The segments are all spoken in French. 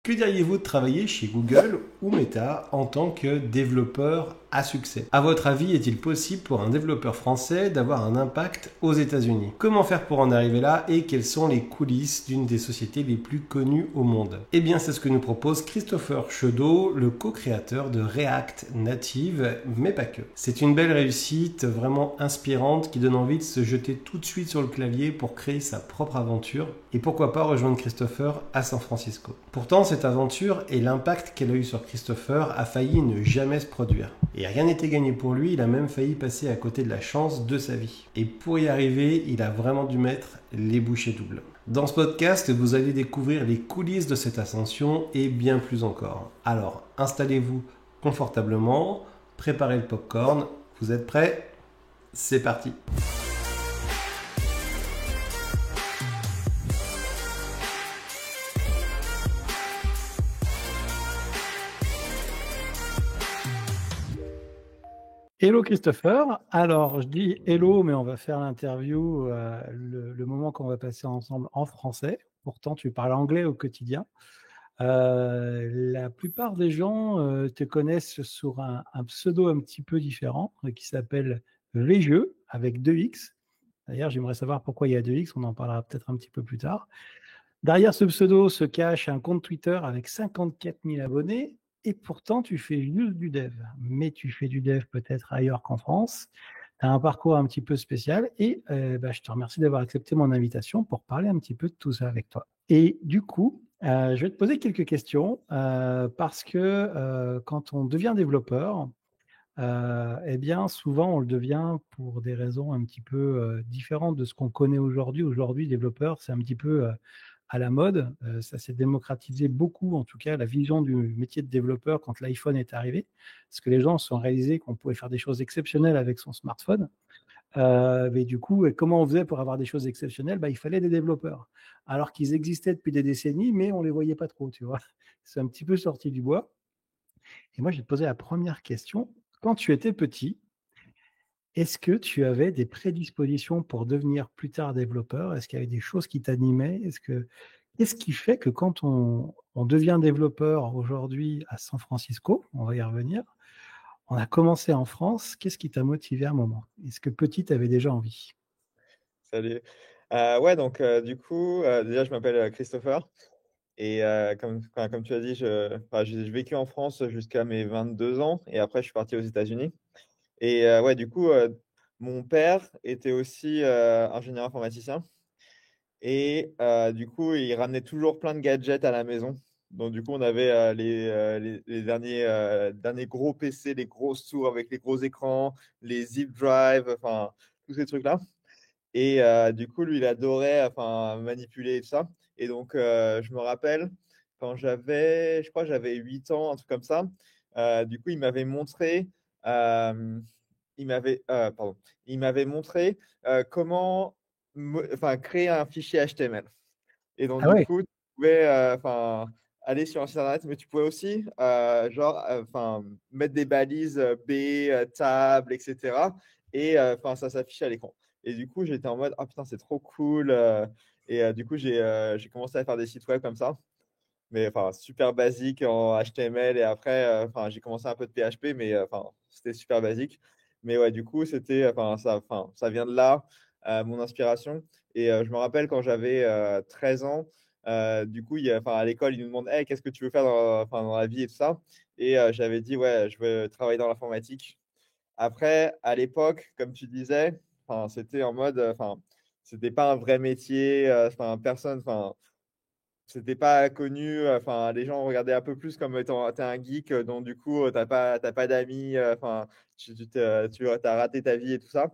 Que diriez-vous de travailler chez Google ou Meta en tant que développeur à succès? À votre avis, est-il possible pour un développeur français d'avoir un impact aux États-Unis? Comment faire pour en arriver là et quelles sont les coulisses d'une des sociétés les plus connues au monde? Eh bien, c'est ce que nous propose Christopher Chedeau, le co-créateur de React Native, mais pas que. C'est une belle réussite vraiment inspirante qui donne envie de se jeter tout de suite sur le clavier pour créer sa propre aventure et pourquoi pas rejoindre Christopher à San Francisco. Pourtant, cette aventure et l'impact qu'elle a eu sur Christopher a failli ne jamais se produire. Et rien n'était gagné pour lui, il a même failli passer à côté de la chance de sa vie. Et pour y arriver, il a vraiment dû mettre les bouchées doubles. Dans ce podcast, vous allez découvrir les coulisses de cette ascension et bien plus encore. Alors, installez-vous confortablement, préparez le popcorn, vous êtes prêts? C'est parti! Hello Christopher. Alors, je dis hello, mais on va faire l'interview le moment qu'on va passer ensemble en français. Pourtant, tu parles anglais au quotidien. La plupart des gens te connaissent sur un pseudo un petit peu différent qui s'appelle VJeux avec 2X. D'ailleurs, j'aimerais savoir pourquoi il y a 2X, on en parlera peut-être un petit peu plus tard. Derrière ce pseudo se cache un compte Twitter avec 54 000 abonnés. Et pourtant, tu fais juste du dev. Mais tu fais du dev peut-être ailleurs qu'en France. Tu as un parcours un petit peu spécial. Et je te remercie d'avoir accepté mon invitation pour parler un petit peu de tout ça avec toi. Et du coup, je vais te poser quelques questions parce que quand on devient développeur, eh bien, souvent, on le devient pour des raisons un petit peu différentes de ce qu'on connaît aujourd'hui. Aujourd'hui, développeur, c'est un petit peu à la mode. Ça s'est démocratisé beaucoup, en tout cas, la vision du métier de développeur quand l'iPhone est arrivé, parce que les gens se sont réalisés qu'on pouvait faire des choses exceptionnelles avec son smartphone. Mais du coup, comment on faisait pour avoir des choses exceptionnelles? Il fallait des développeurs, alors qu'ils existaient depuis des décennies, mais on ne les voyait pas trop, tu vois. C'est un petit peu sorti du bois. Et moi, je vais te poser la première question. Quand tu étais petit, est-ce que tu avais des prédispositions pour devenir plus tard développeur? Est-ce qu'il y avait des choses qui t'animaient? Qu'est-ce qui fait que quand on devient développeur aujourd'hui à San Francisco, on va y revenir, on a commencé en France, qu'est-ce qui t'a motivé à un moment? Est-ce que petit, tu avais déjà envie? Salut. Ouais, donc du coup, déjà, je m'appelle Christopher. Et comme tu as dit, j'ai vécu en France jusqu'à mes 22 ans et après, je suis parti aux États-Unis. Et ouais, du coup, mon père était aussi ingénieur informaticien. Et du coup, il ramenait toujours plein de gadgets à la maison. Donc, du coup, on avait les derniers gros PC, les grosses tours avec les gros écrans, les zip drive, enfin, tous ces trucs-là. Et du coup, lui, il adorait enfin, manipuler et tout ça. Et donc, je me rappelle, quand je crois que j'avais 8 ans, un truc comme ça, du coup, euh, pardon, il m'avait montré comment enfin, créer un fichier HTML. Et donc, Ah du ouais, coup, tu pouvais enfin, aller sur Internet, mais tu pouvais aussi enfin, mettre des balises B, table, etc. Et enfin, ça s'affichait à l'écran. Et du coup, j'étais en mode, ah putain, c'est trop cool. Et du coup, j'ai commencé à faire des sites web comme ça. Mais enfin, super basique en HTML. Et après, enfin, j'ai commencé un peu de PHP, mais enfin, c'était super basique. Mais ouais, du coup, enfin, ça vient de là, mon inspiration. Et je me rappelle quand j'avais 13 ans, du coup, enfin, à l'école, ils nous demandent hey, qu'est-ce que tu veux faire enfin, dans la vie et tout ça. Et j'avais dit, ouais, je veux travailler dans l'informatique. Après, à l'époque, comme tu disais, enfin, c'était en mode, enfin, c'était pas un vrai métier, enfin, personne, enfin, c'était pas connu, enfin, les gens regardaient un peu plus comme étant, t'es un geek, donc du coup, t'as pas d'amis, enfin, tu as raté ta vie et tout ça.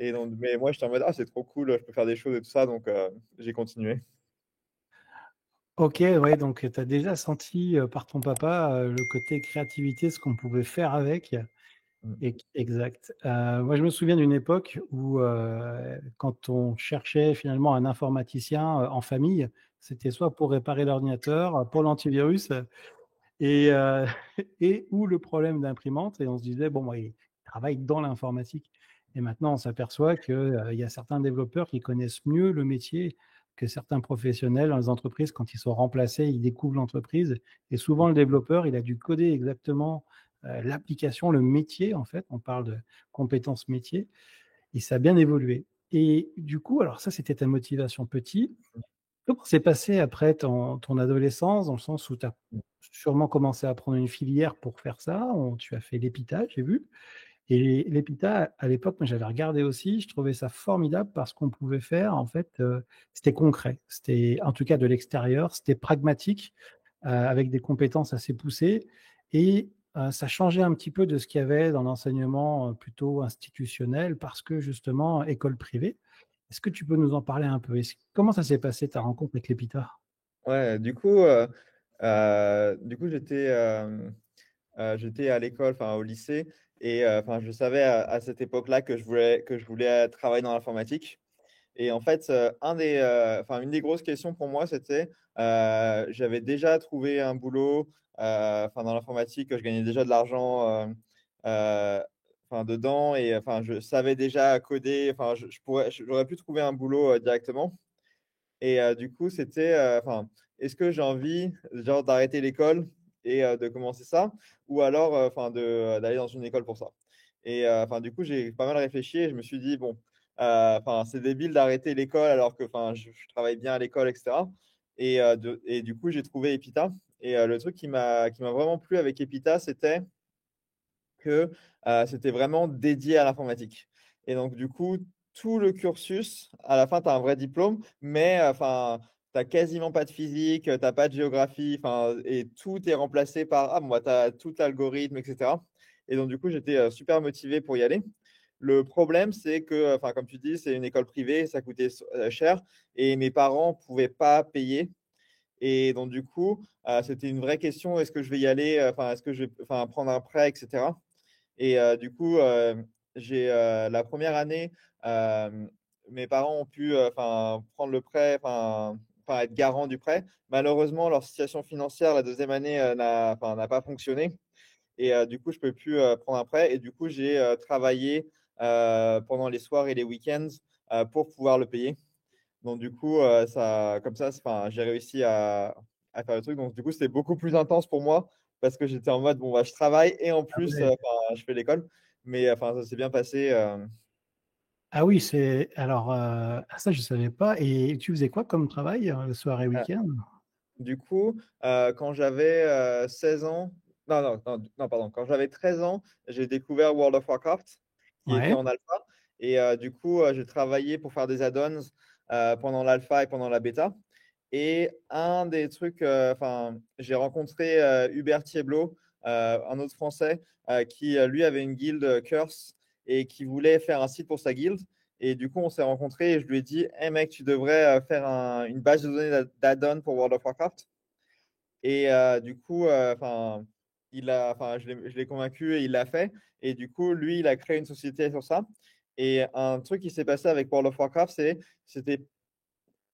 Et donc, mais moi, j'étais en mode, ah, c'est trop cool, je peux faire des choses et tout ça, donc j'ai continué. ok, ouais, donc tu as déjà senti par ton papa le côté créativité, ce qu'on pouvait faire avec. Mm. Exact. Moi, je me souviens d'une époque où, quand on cherchait finalement un informaticien en famille, c'était soit pour réparer l'ordinateur, pour l'antivirus, et, et ou le problème d'imprimante. Et on se disait, bon, il travaille dans l'informatique. Et maintenant, on s'aperçoit qu'il y a certains développeurs qui connaissent mieux le métier que certains professionnels dans les entreprises, quand ils sont remplacés, ils découvrent l'entreprise. Et souvent, le développeur, il a dû coder exactement l'application, le métier, en fait. On parle de compétences métiers. Et ça a bien évolué. Et du coup, alors ça, c'était ta motivation petit. Comment s'est passé après ton adolescence, dans le sens où tu as sûrement commencé à prendre une filière pour faire ça? Tu as fait l'EPITA, j'ai vu. Et l'EPITA, à l'époque, moi, j'avais regardé aussi, je trouvais ça formidable parce qu'on pouvait faire, en fait, c'était concret. C'était, en tout cas de l'extérieur, c'était pragmatique, avec des compétences assez poussées. Et ça changeait un petit peu de ce qu'il y avait dans l'enseignement plutôt institutionnel parce que, justement, école privée. Est-ce que tu peux nous en parler un peu? Comment ça s'est passé ta rencontre avec l'EPITA? Ouais, du coup j'étais à l'école, enfin au lycée, et enfin je savais à cette époque-là que je voulais travailler dans l'informatique. Et en fait, une des grosses questions pour moi, c'était, j'avais déjà trouvé un boulot, dans l'informatique, je gagnais déjà de l'argent, dedans, et je savais déjà coder. J'aurais pu trouver un boulot directement. Et du coup, c'était, est-ce que j'ai envie, genre, d'arrêter l'école et de commencer ça, ou alors, d'aller dans une école pour ça. Et du coup, j'ai pas mal réfléchi et je me suis dit, bon, c'est débile d'arrêter l'école alors que, je travaille bien à l'école, etc. Et du coup, j'ai trouvé Epita. Et le truc qui m'a vraiment plu avec Epita, c'était que c'était vraiment dédié à l'informatique. Et donc, du coup, tout le cursus, à la fin, tu as un vrai diplôme, mais tu n'as quasiment pas de physique, tu n'as pas de géographie, et tout est remplacé par, ah, bon, bah, tu as tout l'algorithme, etc. Et donc, du coup, j'étais super motivé pour y aller. Le problème, c'est que, comme tu dis, c'est une école privée, ça coûtait cher, et mes parents ne pouvaient pas payer. Et donc, du coup, c'était une vraie question, est-ce que je vais y aller, est-ce que je vais prendre un prêt, etc. Et du coup, la première année, mes parents ont pu prendre le prêt, être garant du prêt. Malheureusement, leur situation financière, la deuxième année, n'a pas fonctionné. Et du coup, je ne peux plus prendre un prêt. Et du coup, j'ai travaillé pendant les soirs et les week-ends pour pouvoir le payer. Donc, du coup, comme ça, j'ai réussi à faire le truc. Donc, du coup, c'était beaucoup plus intense pour moi parce que j'étais en mode, bon, bah, je travaille et en Ah plus, ouais. je fais l'école. Mais ça s'est bien passé. Ah oui, c'est alors ça je savais pas. Et tu faisais quoi comme travail le soir et Euh, week-end? du coup, quand j'avais 16 ans, non, non, non, non, pardon, quand j'avais 13 ans, j'ai découvert World of Warcraft qui était Ouais. en alpha. Et du coup, j'ai travaillé pour faire des add-ons pendant l'alpha et pendant la bêta. Et un des trucs, j'ai rencontré Hubert Thieblo, un autre Français, qui lui avait une guilde Curse et qui voulait faire un site pour sa guilde. Et du coup, on s'est rencontrés et je lui ai dit, hey mec, tu devrais faire une base de données d'add-on pour World of Warcraft. Et du coup, je l'ai convaincu et il l'a fait. Et du coup, lui, il a créé une société sur ça. Et un truc qui s'est passé avec World of Warcraft, c'était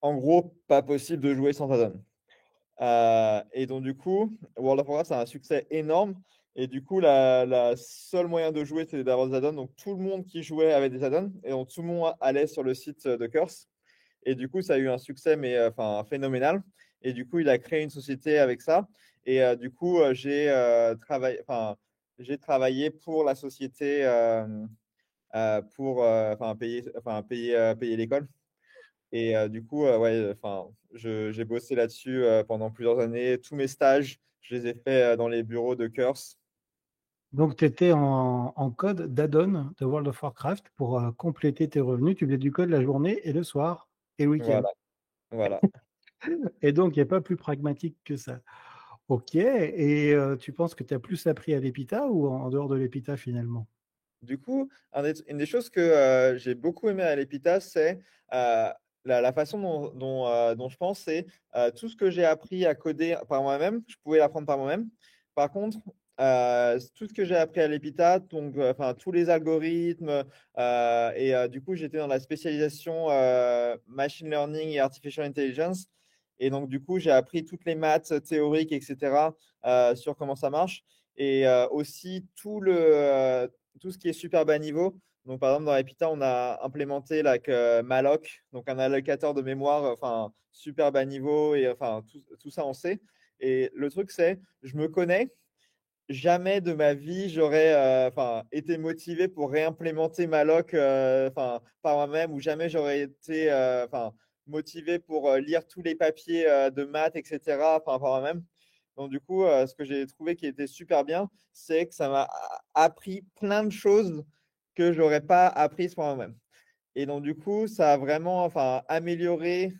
en gros pas possible de jouer sans add-on. Et donc, du coup, World of Warcraft, c'est un succès énorme. Et du coup, la seule moyen de jouer, c'était d'avoir des add-ons. Donc, tout le monde qui jouait avait des add-ons. Et donc, tout le monde allait sur le site de Curse. Et du coup, ça a eu un succès, mais phénoménal. Et du coup, il a créé une société avec ça. Et du coup, j'ai travaillé pour la société pour payer l'école. Et du coup, ouais, j'ai bossé là-dessus pendant plusieurs années. Tous mes stages, je les ai faits dans les bureaux de Curse. Donc tu étais en code d'add-on de World of Warcraft pour compléter tes revenus. Tu faisais du code la journée et le soir et le week-end. Voilà, voilà. Et donc il n'y a pas plus pragmatique que ça. Ok. Et tu penses que tu as plus appris à l'EPITA ou en dehors de l'EPITA finalement? Du coup, une des choses que j'ai beaucoup aimé à l'EPITA, c'est la façon dont je pense, c'est tout ce que j'ai appris à coder par moi-même, je pouvais l'apprendre par moi-même. Par contre, tout ce que j'ai appris à l'EPITA, donc tous les algorithmes, du coup, j'étais dans la spécialisation machine learning et artificial intelligence. Et donc, du coup, j'ai appris toutes les maths théoriques, etc., sur comment ça marche. Et aussi tout ce qui est super bas niveau. Donc, par exemple, dans Epita, on a implémenté Malloc, donc un allocateur de mémoire, enfin, super bas niveau, et enfin, tout ça, on sait. Et le truc, c'est, je me connais, jamais de ma vie, j'aurais été motivé pour réimplémenter Malloc par moi-même, ou jamais j'aurais été motivé pour lire tous les papiers de maths, etc., par moi-même. Donc, du coup, ce que j'ai trouvé qui était super bien, c'est que ça m'a appris plein de choses que j'aurais pas apprises par moi-même. Et donc, du coup, ça a vraiment amélioré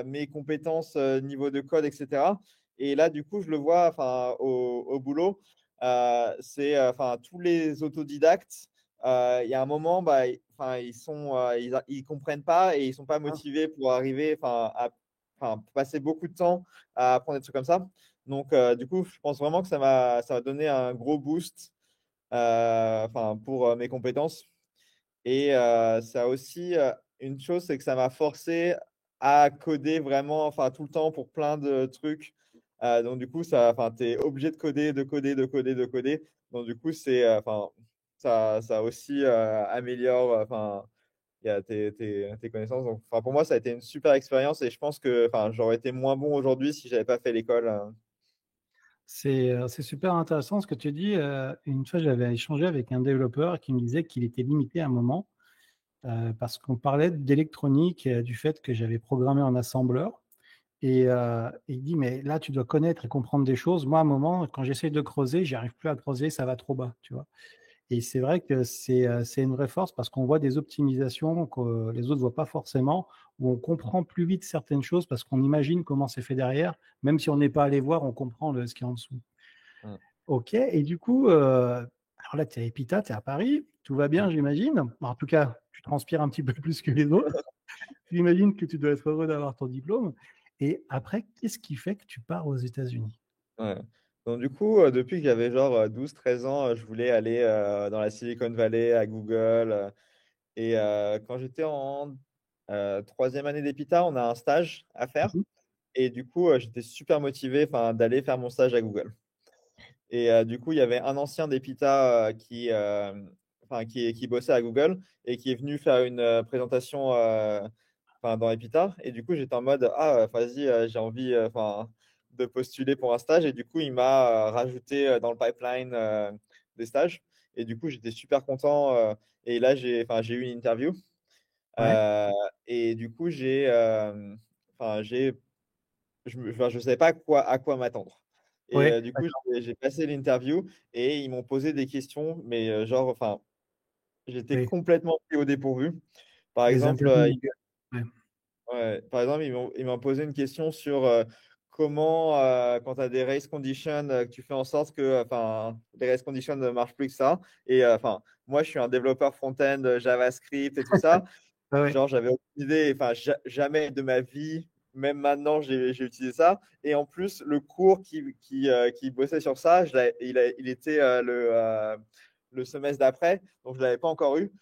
mes compétences niveau de code, etc. Et là, du coup, je le vois au boulot. C'est tous les autodidactes. Il y a un moment, ils comprennent pas et ils sont pas motivés pour arriver passer beaucoup de temps à apprendre des trucs comme ça. Donc, du coup, je pense vraiment que ça va donner un gros boost pour mes compétences. Et ça aussi, une chose, c'est que ça m'a forcé à coder vraiment, tout le temps pour plein de trucs. Donc, du coup, tu es obligé de coder, de coder, de coder, de coder. Donc, du coup, ça aussi améliore, il y a tes connaissances. Donc, pour moi, ça a été une super expérience et je pense que, j'aurais été moins bon aujourd'hui si j'avais pas fait l'école. C'est super intéressant ce que tu dis. Une fois, j'avais échangé avec un développeur qui me disait qu'il était limité à un moment parce qu'on parlait d'électronique, du fait que j'avais programmé en assembleur. Et il dit, mais là, tu dois connaître et comprendre des choses. Moi, à un moment, quand j'essaye de creuser, j'arrive plus à creuser, ça va trop bas, tu vois. Et c'est vrai que c'est une vraie force parce qu'on voit des optimisations que les autres ne voient pas forcément, où on comprend plus vite certaines choses parce qu'on imagine comment c'est fait derrière. Même si on n'est pas allé voir, on comprend ce qui est en dessous. Mm. Ok, et du coup, alors là, tu es à Epita, tu es à Paris, tout va bien, j'imagine. En tout cas, tu transpires un petit peu plus que les autres. J'imagine que tu dois être heureux d'avoir ton diplôme. Et après, qu'est-ce qui fait que tu pars aux États-Unis? Ouais. Donc, du coup, depuis que j'avais genre 12-13 ans, je voulais aller dans la Silicon Valley, à Google. Et quand j'étais en troisième année d'EPITA, on a un stage à faire. Mhm. Et du coup, j'étais super motivé d'aller faire mon stage à Google. Et du coup, il y avait un ancien d'EPITA qui bossait à Google et qui est venu faire une présentation dans Epita. Et du coup, j'étais en mode, ah, vas-y, j'ai envie de postuler pour un stage. Et du coup, il m'a rajouté dans le pipeline des stages. Et du coup, j'étais super content. Et là, j'ai eu une interview. Ouais, Euh, et du coup, je savais pas à quoi m'attendre. Et ouais, du coup, d'accord. j'ai passé l'interview et ils m'ont posé des questions, mais j'étais Oui, complètement pris au dépourvu. Par des exemple, interviews Google. Ouais. ouais, par exemple, ils m'ont posé une question sur comment, quand tu as des race conditions, que tu fais en sorte que les race conditions ne marchent plus que ça. Et moi, je suis un développeur front-end, JavaScript et tout ça. Ouais, ouais. Genre, j'avais aucune idée, jamais de ma vie, même maintenant, j'ai utilisé ça. Et en plus, le cours qui bossait sur ça, il était le semestre d'après, donc je ne l'avais pas encore eu.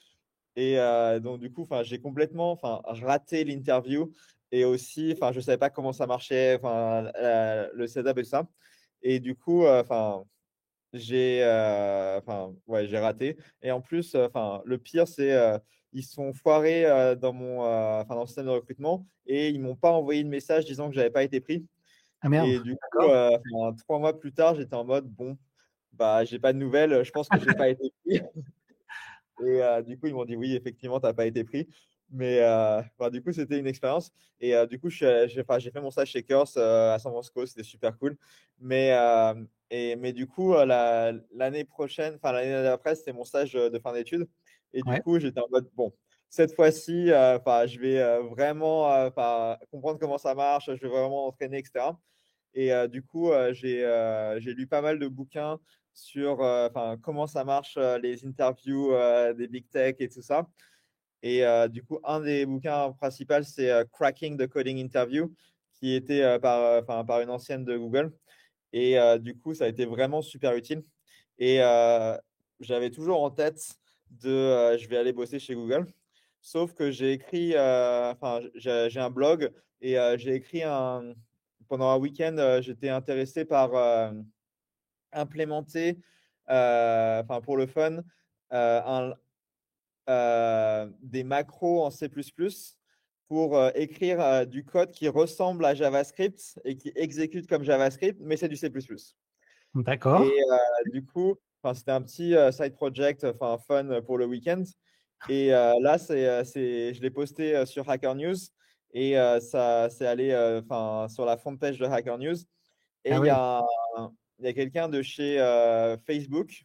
Et donc, du coup, j'ai complètement raté l'interview. Et aussi, je ne savais pas comment ça marchait, le setup et tout ça. Et du coup, ouais, j'ai raté. Et en plus, le pire, c'est ils sont foirés dans le système de recrutement et ils m'ont pas envoyé de message disant que j'avais pas été pris. Ah merde, Et du coup, d'accord. 3 mois plus tard, j'étais en mode bon, bah j'ai pas de nouvelles. Je pense que j'ai pas été pris. Et du coup, ils m'ont dit oui, effectivement, tu n'as pas été pris. Mais du coup, c'était une expérience. Et du coup, j'ai fait mon stage chez Curse à San Francisco. C'était super cool. Mais du coup, l'année prochaine, l'année d'après, c'était mon stage de fin d'études. Et du Ouais, coup, j'étais en mode bon, cette fois-ci, je vais vraiment comprendre comment ça marche. Je vais vraiment entraîner, etc. Et du coup, j'ai lu pas mal de bouquins sur comment ça marche, les interviews des big tech et tout ça. Et du coup, un des bouquins principaux, c'est Cracking the Coding Interview, qui était par une ancienne de Google. Et du coup, ça a été vraiment super utile. Et j'avais toujours en tête je vais aller bosser chez Google. Sauf que j'ai un blog et pendant un week-end, j'étais intéressé par implémenter, pour le fun, un des macros en C++ pour écrire du code qui ressemble à JavaScript et qui exécute comme JavaScript, mais c'est du C++. D'accord. Et du coup, c'était un petit side project, fun pour le week-end. Et là, je l'ai posté sur Hacker News et ça c'est allé sur la front page de Hacker News. Et Ah il y oui. a, il y a quelqu'un de chez Facebook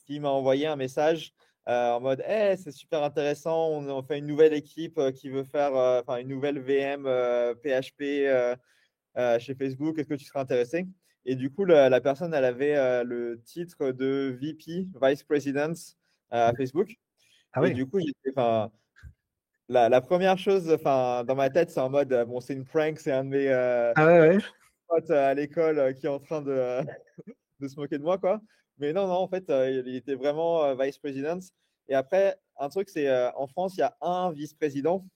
qui m'a envoyé un message en mode hey, c'est super intéressant, on fait une nouvelle équipe qui veut faire une nouvelle VM PHP chez Facebook, est-ce que tu serais intéressé? Et du coup, la personne, elle avait le titre de VP, Vice President à Facebook. Ah Et oui. du coup, la première chose dans ma tête, c'est en mode bon, c'est une prank, c'est un de mes Ah ouais, ouais. potes à l'école qui est en train de se moquer de moi, quoi. Mais non, non, en fait, il était vraiment Vice President. Et après, un truc, c'est en France, il y a un vice-président.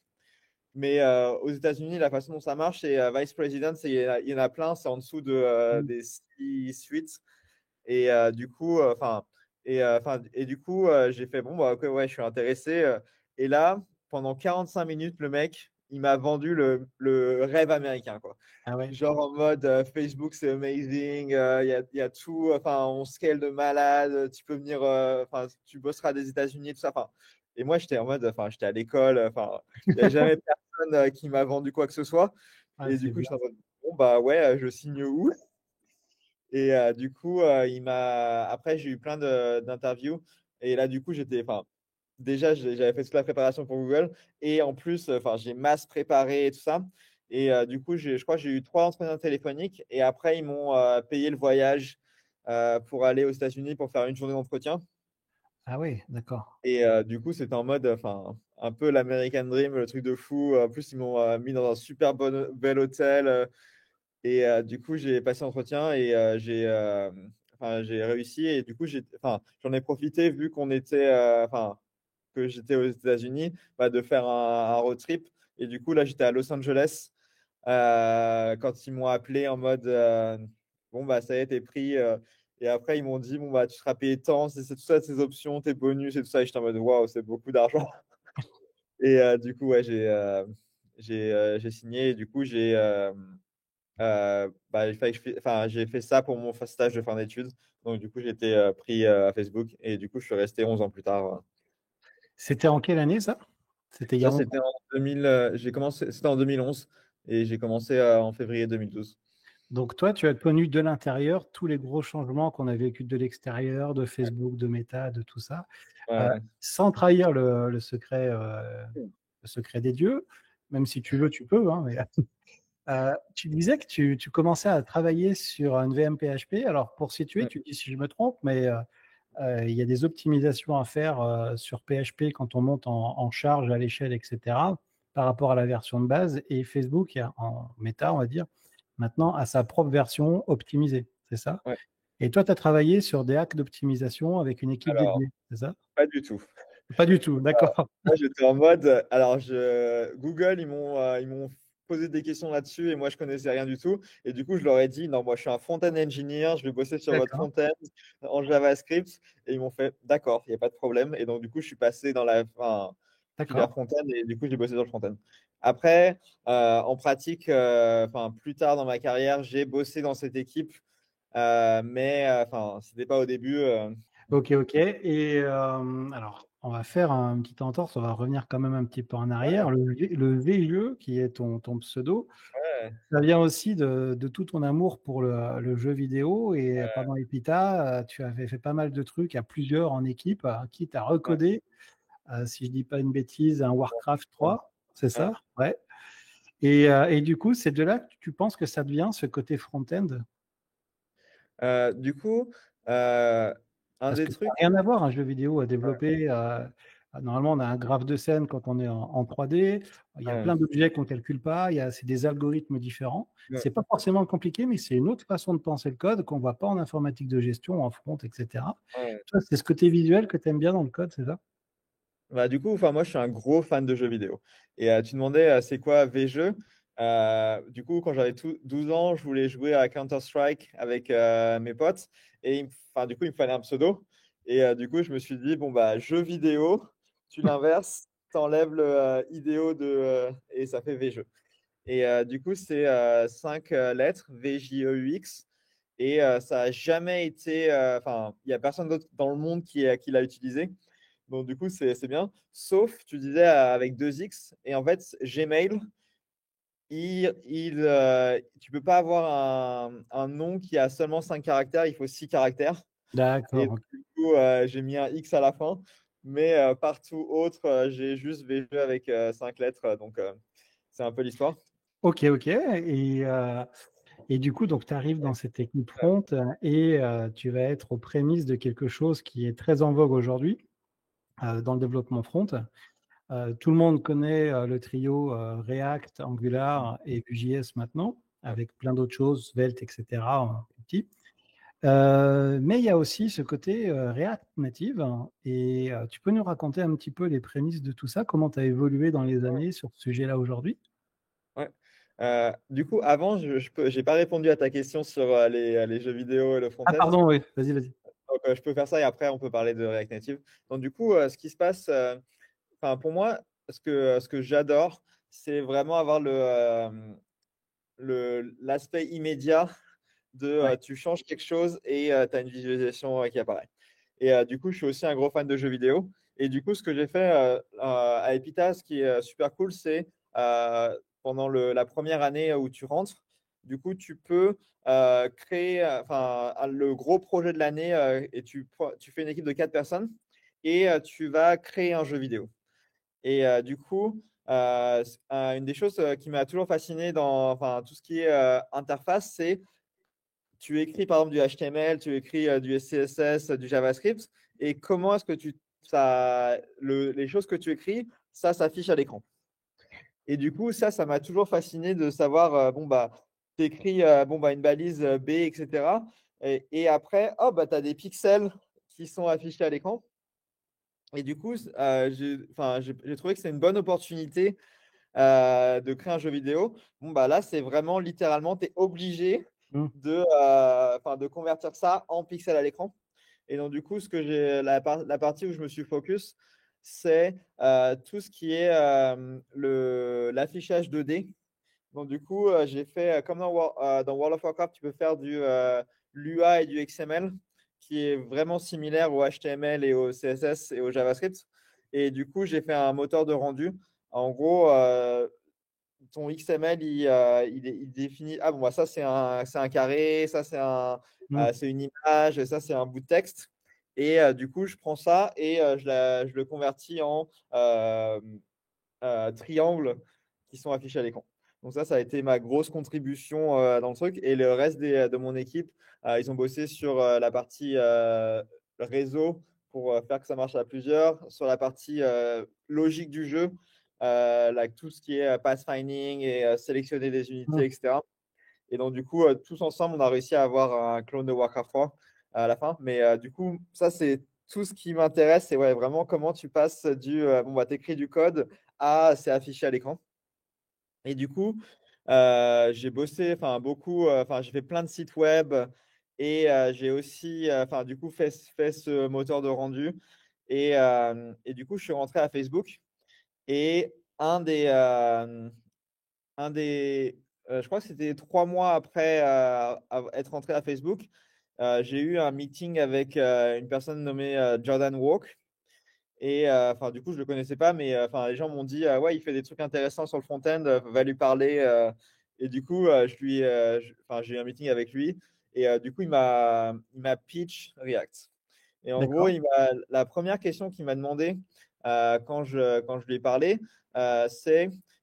Mais aux États-Unis, la façon dont ça marche, c'est Vice President, il y en a plein, c'est en dessous Mm. des C-suites. Et du coup, et du coup, j'ai fait bon, bah, ok, ouais, je suis intéressé. Et là, pendant 45 minutes, le mec, il m'a vendu le rêve américain, quoi. Ah ouais. Genre en mode Facebook, c'est amazing, il y a tout, on scale de malade, tu peux venir, tu bosseras des États-Unis, tout ça. Et moi, j'étais en mode, j'étais à l'école, il n'y a jamais personne qui m'a vendu quoi que ce soit. Ah, Et du c'est coup, bien. j'étais en mode, bon, bah ouais, je signe où? Et du coup, après, j'ai eu plein d'interviews. Et là, du coup, déjà, j'avais fait toute la préparation pour Google. Et en plus, j'ai masse préparé et tout ça. Et du coup, je crois que j'ai eu 3 entretiens téléphoniques. Et après, ils m'ont payé le voyage pour aller aux États-Unis pour faire une journée d'entretien. Ah oui, d'accord. Et du coup, c'était en mode, un peu l'American Dream, le truc de fou. En plus, ils m'ont mis dans un super bel hôtel. Et du coup, j'ai passé l'entretien et j'ai réussi. Et du coup, j'en ai profité vu qu'on était, que j'étais aux États-Unis, de faire un road trip. Et du coup, là, j'étais à Los Angeles quand ils m'ont appelé en mode bon, bah, ça y est, t'es pris. Et après, ils m'ont dit bon, bah, tu seras payé tant, c'est tout ça, tes options, tes bonus et tout ça. Et j'étais en mode waouh, c'est beaucoup d'argent. Et du coup, ouais, j'ai signé. Et du coup, j'ai fait ça pour mon stage de fin d'études. Donc, du coup, j'ai été pris à Facebook et du coup, je suis resté 11 ans plus tard. C'était en quelle année ça? C'était il y a Ça, longtemps. c'était en 2000, c'était en 2011 et j'ai commencé en février 2012. Donc toi, tu as connu de l'intérieur tous les gros changements qu'on a vécu de l'extérieur, de Ouais, Facebook, de Meta, de tout ça, ouais, sans trahir le secret des dieux, même si tu veux, tu peux. Hein, mais, tu disais que tu commençais à travailler sur une VM PHP. Alors pour situer, ouais. tu dis si je me trompe, mais il y a des optimisations à faire sur PHP quand on monte en charge à l'échelle, etc., par rapport à la version de base. Et Facebook, en méta, on va dire, maintenant a sa propre version optimisée. C'est ça? Ouais. Et toi, tu as travaillé sur des hacks d'optimisation avec une équipe Alors, dédiée, c'est ça? pas du tout. Pas du tout, d'accord. Moi, j'étais en mode, Google, ils m'ont posé des questions là-dessus et moi, je connaissais rien du tout. Et du coup, je leur ai dit, non, moi, je suis un front-end engineer, je vais bosser sur votre D'accord, front-end en JavaScript. Et ils m'ont fait, d'accord, il n'y a pas de problème. Et donc, du coup, je suis passé dans la filière d'accord. front-end et du coup, j'ai bossé sur le front-end. Après, en pratique, plus tard dans ma carrière, j'ai bossé dans cette équipe, mais c'était pas au début. Ok, ok. Et alors, on va faire un petit entorse, on va revenir quand même un petit peu en arrière. Ouais, Le VIE, qui est ton pseudo, ouais, ça vient aussi de tout ton amour pour le jeu vidéo. Et pendant Epita, tu avais fait pas mal de trucs à plusieurs en équipe, quitte à ouais, recoder, si je dis pas une bêtise, un Warcraft 3, c'est ouais. ça? Ouais. Et du coup, c'est de là que tu penses que ça devient ce côté front-end? Du coup, un Parce des que ça n'a trucs. rien à voir, un jeu vidéo à Ouais, développer. Normalement, on a un graphe de scène quand on est en 3D. Il y a ouais, plein d'objets qu'on ne calcule pas. C'est des algorithmes différents. ouais. C'est pas forcément compliqué, mais c'est une autre façon de penser le code qu'on ne voit pas en informatique de gestion, en front, etc. Ouais. Toi, c'est ce côté visuel que tu aimes bien dans le code, c'est ça? Du coup, moi, je suis un gros fan de jeux vidéo. Et tu demandais, c'est quoi VJeux? Du coup, quand j'avais 12 ans, je voulais jouer à Counter-Strike avec mes potes. Et du coup, il me fallait un pseudo. Et du coup, je me suis dit, bon, bah, jeux vidéo. tu l'inverses, tu enlèves le idéo et ça fait VJE. Et du coup, c'est 5 lettres, VJEUX. Et ça n'a jamais été. Enfin, il n'y a personne d'autre dans le monde qui l'a utilisé. Donc, du coup, c'est bien. Sauf, tu disais, avec 2X. Et en fait, Gmail, tu peux pas avoir un nom qui a seulement 5 caractères, il faut 6 caractères. Et D'accord. du coup, j'ai mis un X à la fin. Mais partout autre, j'ai juste VG avec 5 lettres. Donc, c'est un peu l'histoire. Ok, ok. Et du coup, donc, tu arrives dans cette équipe front et tu vas être aux prémices de quelque chose qui est très en vogue aujourd'hui dans le développement front. Tout le monde connaît le trio React, Angular et Vue.js maintenant, avec plein d'autres choses, Svelte, etc. en petit. Mais il y a aussi ce côté React Native. Et tu peux nous raconter un petit peu les prémices de tout ça, comment tu as évolué dans les années sur ce sujet-là aujourd'hui? Ouais. Du coup, avant, j'ai pas répondu à ta question sur les jeux vidéo et le Ah, front-end. pardon, oui, vas-y, vas-y. Donc, je peux faire ça et après, on peut parler de React Native. Donc, du coup, ce qui se passe, enfin, pour moi, ce que j'adore, c'est vraiment avoir l'aspect immédiat de Ouais. tu changes quelque chose et tu as une visualisation qui apparaît. Et du coup, je suis aussi un gros fan de jeux vidéo. Et du coup, ce que j'ai fait à Epita, ce qui est super cool, c'est pendant la première année où tu rentres, du coup, tu peux créer le gros projet de l'année et tu fais une équipe de 4 personnes et tu vas créer un jeu vidéo. Et du coup, une des choses qui m'a toujours fasciné dans enfin, tout ce qui est interface, c'est tu écris par exemple du HTML, tu écris du CSS, du JavaScript, et comment est-ce que les choses que tu écris, ça s'affiche à l'écran. Et du coup, ça m'a toujours fasciné de savoir, bon, bah, tu écris bon, bah, une balise B, etc. Et après, oh, bah, tu as des pixels qui sont affichés à l'écran. Et du coup, j'ai trouvé que c'est une bonne opportunité de créer un jeu vidéo. Bon, bah là, c'est vraiment littéralement, tu es obligé Mm. de convertir ça en pixels à l'écran. Et donc, du coup, la partie où je me suis focus, c'est tout ce qui est l'affichage 2D. Donc, du coup, j'ai fait comme dans World of Warcraft, tu peux faire du l'UA et du XML qui est vraiment similaire au HTML et au CSS et au JavaScript. Et du coup, j'ai fait un moteur de rendu. En gros, ton XML, il définit, ah bon, bah, ça c'est un carré, ça Mm. c'est une image, ça c'est un bout de texte. Et du coup, je prends ça et je le convertis en triangles qui sont affichés à l'écran. Donc ça a été ma grosse contribution dans le truc. Et le reste de mon équipe, ils ont bossé sur la partie réseau pour faire que ça marche à plusieurs, sur la partie logique du jeu, tout ce qui est pathfinding et sélectionner des unités, Mm. etc. Et donc, du coup, tous ensemble, on a réussi à avoir un clone de Warcraft 3 à la fin. Mais du coup, ça, c'est tout ce qui m'intéresse. C'est ouais, vraiment comment tu passes bon, bah, t'écris du code à c'est affiché à l'écran. Et du coup, j'ai bossé beaucoup, j'ai fait plein de sites web et j'ai aussi du coup, fait ce moteur de rendu. Et du coup, je suis rentré à Facebook. Et un des je crois que c'était 3 mois après être rentré à Facebook, j'ai eu un meeting avec une personne nommée Jordan Walk. Et du coup, je ne le connaissais pas, mais les gens m'ont dit ouais, il fait des trucs intéressants sur le front-end, va lui parler. Et du coup, j'ai eu un meeting avec lui. Et du coup, il m'a pitch React. Et en gros, D'accord. la première question qu'il m'a demandé quand je lui ai parlé,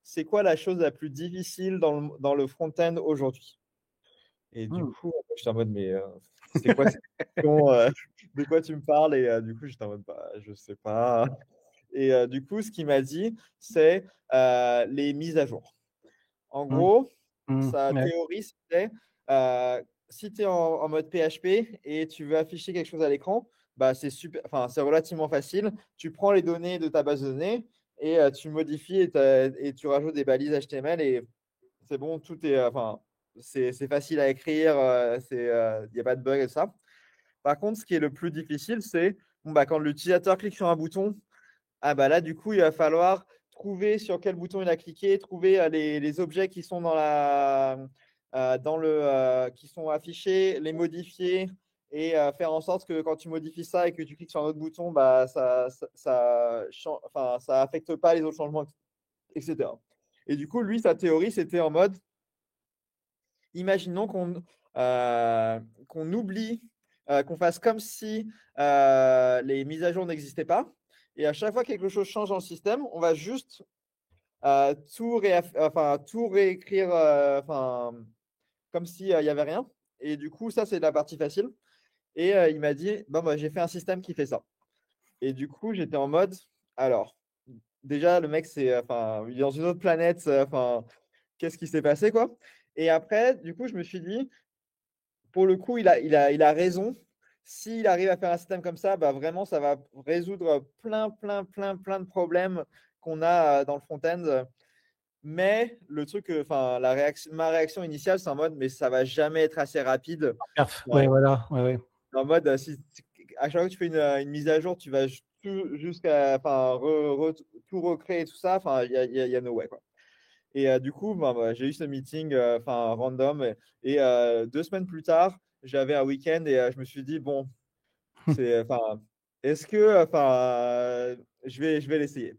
c'est quoi la chose la plus difficile dans le front-end aujourd'hui? Et du Mm. coup, j'étais en mode, mais c'est quoi cette question? De quoi tu me parles? Et du coup, j'étais en mode, bah, je sais pas. Et du coup, ce qu'il m'a dit, c'est les mises à jour. En Mm. gros, Mm. sa Ouais. théorie, c'était si tu es en mode PHP et tu veux afficher quelque chose à l'écran, bah, c'est super, c'est relativement facile. Tu prends les données de ta base de données et tu modifies et tu rajoutes des balises HTML et c'est bon, tout est, c'est facile à écrire, il n'y a pas de bug et ça. Par contre, ce qui est le plus difficile, c'est bon, bah, quand l'utilisateur clique sur un bouton, Ah bah là, du coup, il va falloir trouver sur quel bouton il a cliqué, trouver les objets qui sont qui sont affichés, les modifier et faire en sorte que quand tu modifies ça et que tu cliques sur un autre bouton, bah, enfin, ça affecte pas les autres changements, etc. Et du coup, lui, sa théorie, c'était en mode, imaginons qu'on oublie, qu'on fasse comme si les mises à jour n'existaient pas. Et à chaque fois que quelque chose change dans le système, on va juste tout réécrire comme s'il n'y avait rien. Et du coup, ça, c'est la partie facile. Et il m'a dit, bon, bah, j'ai fait un système qui fait ça. Et du coup, j'étais en mode, alors, déjà, le mec, il est dans une autre planète. Qu'est-ce qui s'est passé, quoi? Et après, du coup, je me suis dit, pour le coup, il a raison. S'il arrive à faire un système comme ça, bah, vraiment, ça va résoudre plein de problèmes qu'on a dans le front-end. Mais le truc, ma réaction initiale, c'est en mode, mais ça va jamais être assez rapide. Ouais, voilà. Ouais. En mode, à chaque fois que tu fais une mise à jour, tu vas jusqu'à tout recréer et tout ça. Enfin, il y a no way, quoi. Et du coup, j'ai eu ce meeting random. Et 2 semaines plus tard, j'avais un week-end et je me suis dit, bon, est-ce que je vais l'essayer.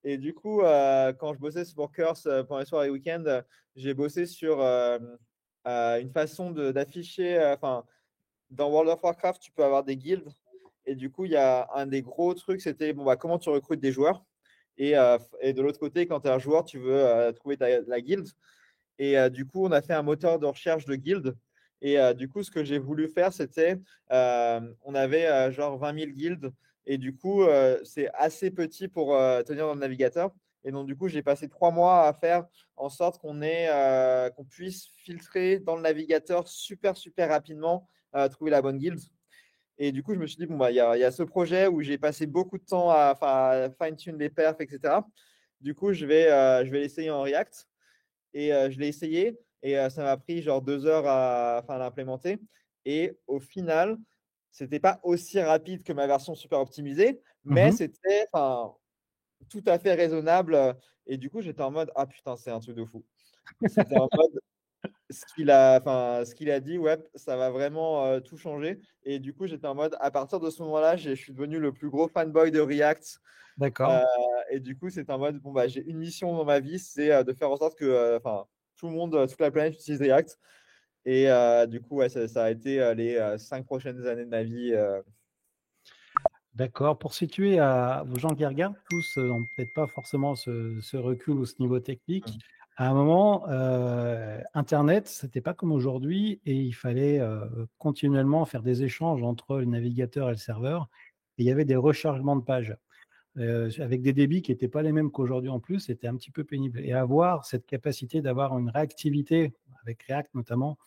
Et du coup, quand je bossais pour Curse pendant les soirs et week-ends, j'ai bossé sur une façon d'afficher. Dans World of Warcraft, tu peux avoir des guildes. Et du coup, il y a un des gros trucs, c'était bon, bah, comment tu recrutes des joueurs. Et de l'autre côté, quand tu es un joueur, tu veux trouver la guilde. Et du coup, on a fait un moteur de recherche de guildes. Et du coup, ce que j'ai voulu faire, c'était, on avait genre 20 000 guildes. Et du coup, c'est assez petit pour tenir dans le navigateur. Et donc, du coup, j'ai passé 3 mois à faire en sorte qu'on puisse filtrer dans le navigateur super rapidement, trouver la bonne guilde. Et du coup, je me suis dit, bon, bah, il y a ce projet où j'ai passé beaucoup de temps à fine-tune les perfs, etc. Du coup, je vais l'essayer en React. Et je l'ai essayé et ça m'a pris genre 2 heures à l'implémenter. Et au final, c'était pas aussi rapide que ma version super optimisée, mais Mhm. c'était tout à fait raisonnable. Et du coup, j'étais en mode, ah putain, c'est un truc de fou. C'était en mode, ce qu'il a dit, ouais, ça va vraiment tout changer. Et du coup, j'étais en mode, à partir de ce moment-là, je suis devenu le plus gros fanboy de React. D'accord. Euh, et du coup, c'est en mode, bon, bah, j'ai une mission dans ma vie, c'est de faire en sorte que tout le monde, toute la planète utilise React. Et du coup, ouais, ça a été les 5 prochaines années de ma vie. D'accord. Pour situer aux gens qui regardent, tous n'ont peut-être pas forcément ce recul ou ce niveau technique. À un moment, Internet, c'était pas comme aujourd'hui et il fallait continuellement faire des échanges entre le navigateur et le serveur. Et il y avait des rechargements de pages avec des débits qui n'étaient pas les mêmes qu'aujourd'hui en plus. C'était un petit peu pénible. Et avoir cette capacité d'avoir une réactivité, avec React notamment,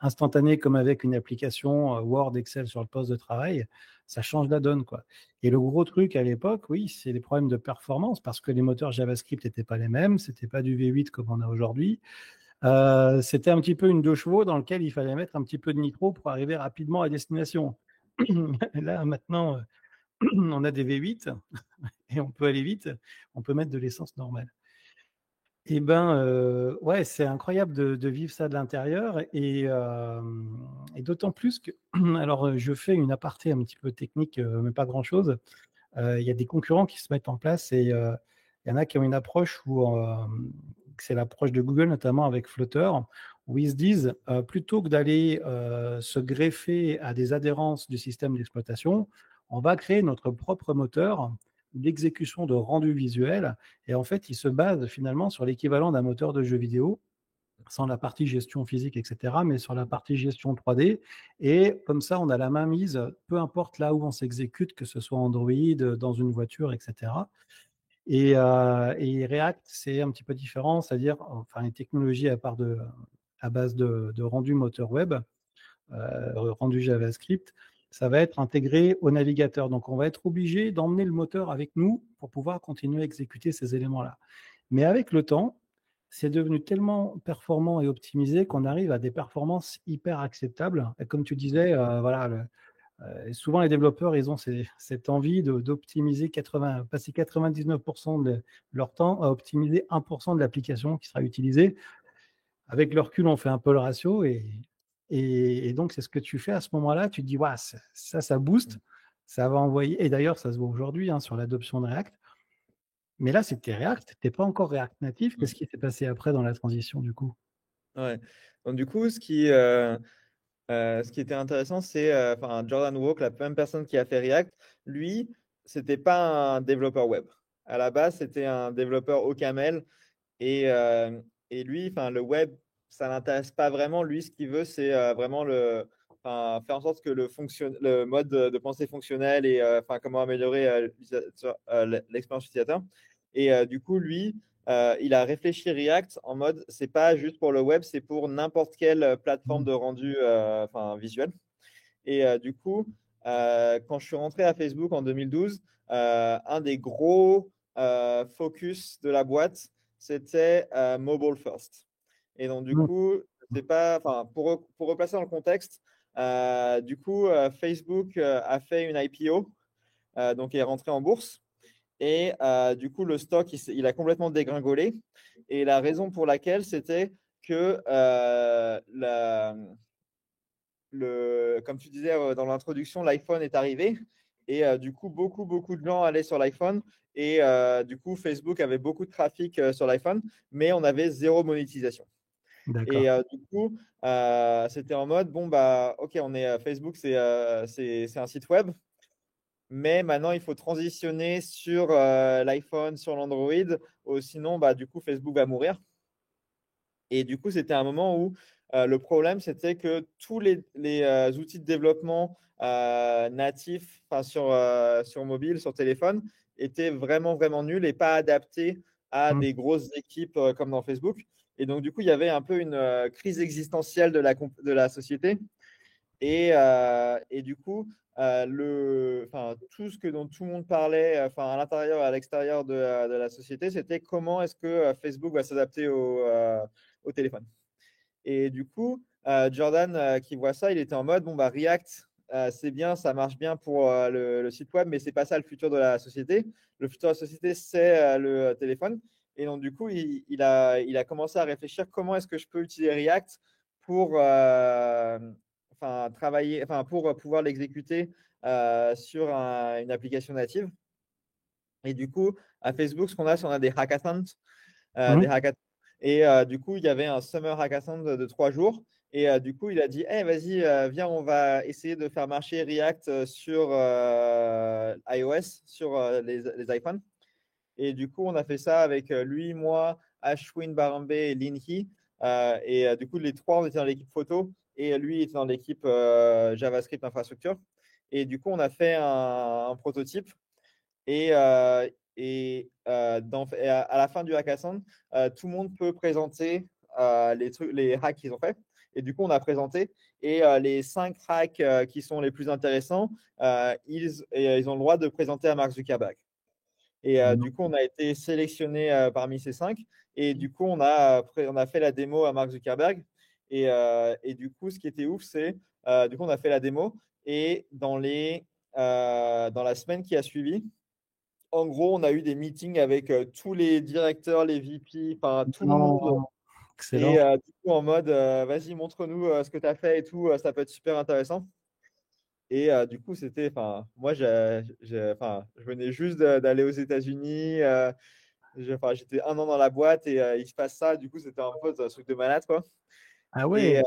instantanée comme avec une application Word, Excel sur le poste de travail, ça change la donne, quoi. Et le gros truc à l'époque, oui, c'est les problèmes de performance parce que les moteurs JavaScript n'étaient pas les mêmes, c'était pas du V8 comme on a aujourd'hui. C'était un petit peu une 2 chevaux dans lequel il fallait mettre un petit peu de nitro pour arriver rapidement à destination. Là, maintenant, on a des V8 et on peut aller vite, on peut mettre de l'essence normale. Eh ben, ouais, c'est incroyable de vivre ça de l'intérieur et d'autant plus que alors, je fais une aparté un petit peu technique, mais pas grand-chose. Il y a des concurrents qui se mettent en place et il y en a qui ont une approche où, c'est l'approche de Google, notamment avec Flutter, où ils se disent, plutôt que d'aller, se greffer à des adhérences du système d'exploitation, on va créer notre propre moteur d'exécution de rendu visuel et en fait, ils se basent finalement sur l'équivalent d'un moteur de jeu vidéo, sans la partie gestion physique, et cetera, mais sur la partie gestion 3D. Et comme ça, on a la main mise, peu importe là où on s'exécute, que ce soit Android, dans une voiture, et cetera. Et React, c'est un petit peu différent, c'est-à-dire, enfin, une technologie à base de rendu moteur web, rendu JavaScript, ça va être intégré au navigateur. Donc, on va être obligé d'emmener le moteur avec nous pour pouvoir continuer à exécuter ces éléments-là. Mais avec le temps, c'est devenu tellement performant et optimisé qu'on arrive à des performances hyper acceptables. Et comme tu disais, voilà, Et souvent, les développeurs, ils ont cette envie d'optimiser passer 99% de leur temps à optimiser 1% de l'application qui sera utilisée. Avec le recul, on fait un peu le ratio et donc, c'est ce que tu fais à ce moment-là. Tu te dis, ouais, ça booste, ça va envoyer. Et d'ailleurs, ça se voit aujourd'hui sur l'adoption de React. Mais là, c'était React, tu n'es pas encore React natif. Qu'est-ce qui s'est passé après dans la transition du coup? Ouais. Donc, du coup, ce qui était intéressant, c'est Jordan Walk, la même personne qui a fait React, lui, c'était pas un développeur web. À la base, c'était un développeur OCaml et, lui, le web, ça l'intéresse pas vraiment. Lui, ce qu'il veut, c'est vraiment faire en sorte que le mode de pensée fonctionnel et comment améliorer l'expérience utilisateur. Et du coup, lui, il a réfléchi React en mode, c'est pas juste pour le web, c'est pour n'importe quelle plateforme de rendu visuel. Et du coup, quand je suis rentré à Facebook en 2012, un des gros focus de la boîte, c'était mobile first. Et donc, du coup, c'est pas, pour replacer dans le contexte, du coup, Facebook a fait une IPO, donc il est rentré en bourse. Et du coup, le stock, il a complètement dégringolé. Et la raison pour laquelle, c'était que comme tu disais dans l'introduction, l'iPhone est arrivé. Et du coup, beaucoup de gens allaient sur l'iPhone. Et du coup, Facebook avait beaucoup de trafic sur l'iPhone, mais on avait zéro monétisation. D'accord. Et du coup, c'était en mode, bon, bah, OK, Facebook, c'est un site web. Mais maintenant, il faut transitionner sur l'iPhone, sur l'Android. Sinon, bah, du coup, Facebook va mourir. Et du coup, c'était un moment où le problème, c'était que tous les outils de développement natifs sur mobile, sur téléphone, étaient vraiment, vraiment nuls et pas adaptés à des grosses équipes comme dans Facebook. Et donc, du coup, il y avait un peu une crise existentielle de la société. Et du coup, tout ce dont tout le monde parlait, à l'intérieur et à l'extérieur de la société, c'était comment est-ce que Facebook va s'adapter au téléphone. Et du coup, Jordan, qui voit ça, il était en mode, bon, bah, React, c'est bien, ça marche bien pour le site web, mais c'est pas ça le futur de la société. Le futur de la société, c'est le téléphone. Et donc, du coup, il a commencé à réfléchir comment est-ce que je peux utiliser React pour pour pouvoir l'exécuter sur une application native. Et du coup, à Facebook, ce qu'on a, c'est on a des hackathons. Des hackathons. Et du coup, il y avait un summer hackathon de 3 jours. Et du coup, il a dit, hey, vas-y, viens, on va essayer de faire marcher React sur iOS, sur les iPhones. Et du coup, on a fait ça avec lui, moi, Ashwin Barambe et Lin He. Et du coup, les trois, on était dans l'équipe photo et lui était dans l'équipe JavaScript infrastructure. Et du coup, on a fait un prototype. Et, à la fin du hackathon, tout le monde peut présenter les hacks qu'ils ont fait. Et du coup, on a présenté. Et les 5 hacks qui sont les plus intéressants, ils ont le droit de présenter à Mark Zuckerberg. Et du coup, on a été sélectionné parmi ces 5. Et du coup, on a fait la démo à Mark Zuckerberg. Et du coup, ce qui était ouf, c'est du coup, on a fait la démo. Et dans la semaine qui a suivi, en gros, on a eu des meetings avec tous les directeurs, les VP, enfin tout le monde. Excellent. Et du coup, en mode, vas-y, montre-nous ce que tu as fait et tout, ça peut être super intéressant. Et du coup, c'était, moi, je venais juste d'aller aux États-Unis. J'étais 1 an dans la boîte et il se passe ça. Du coup, c'était un peu un truc de malade, quoi. Ah Et ouais.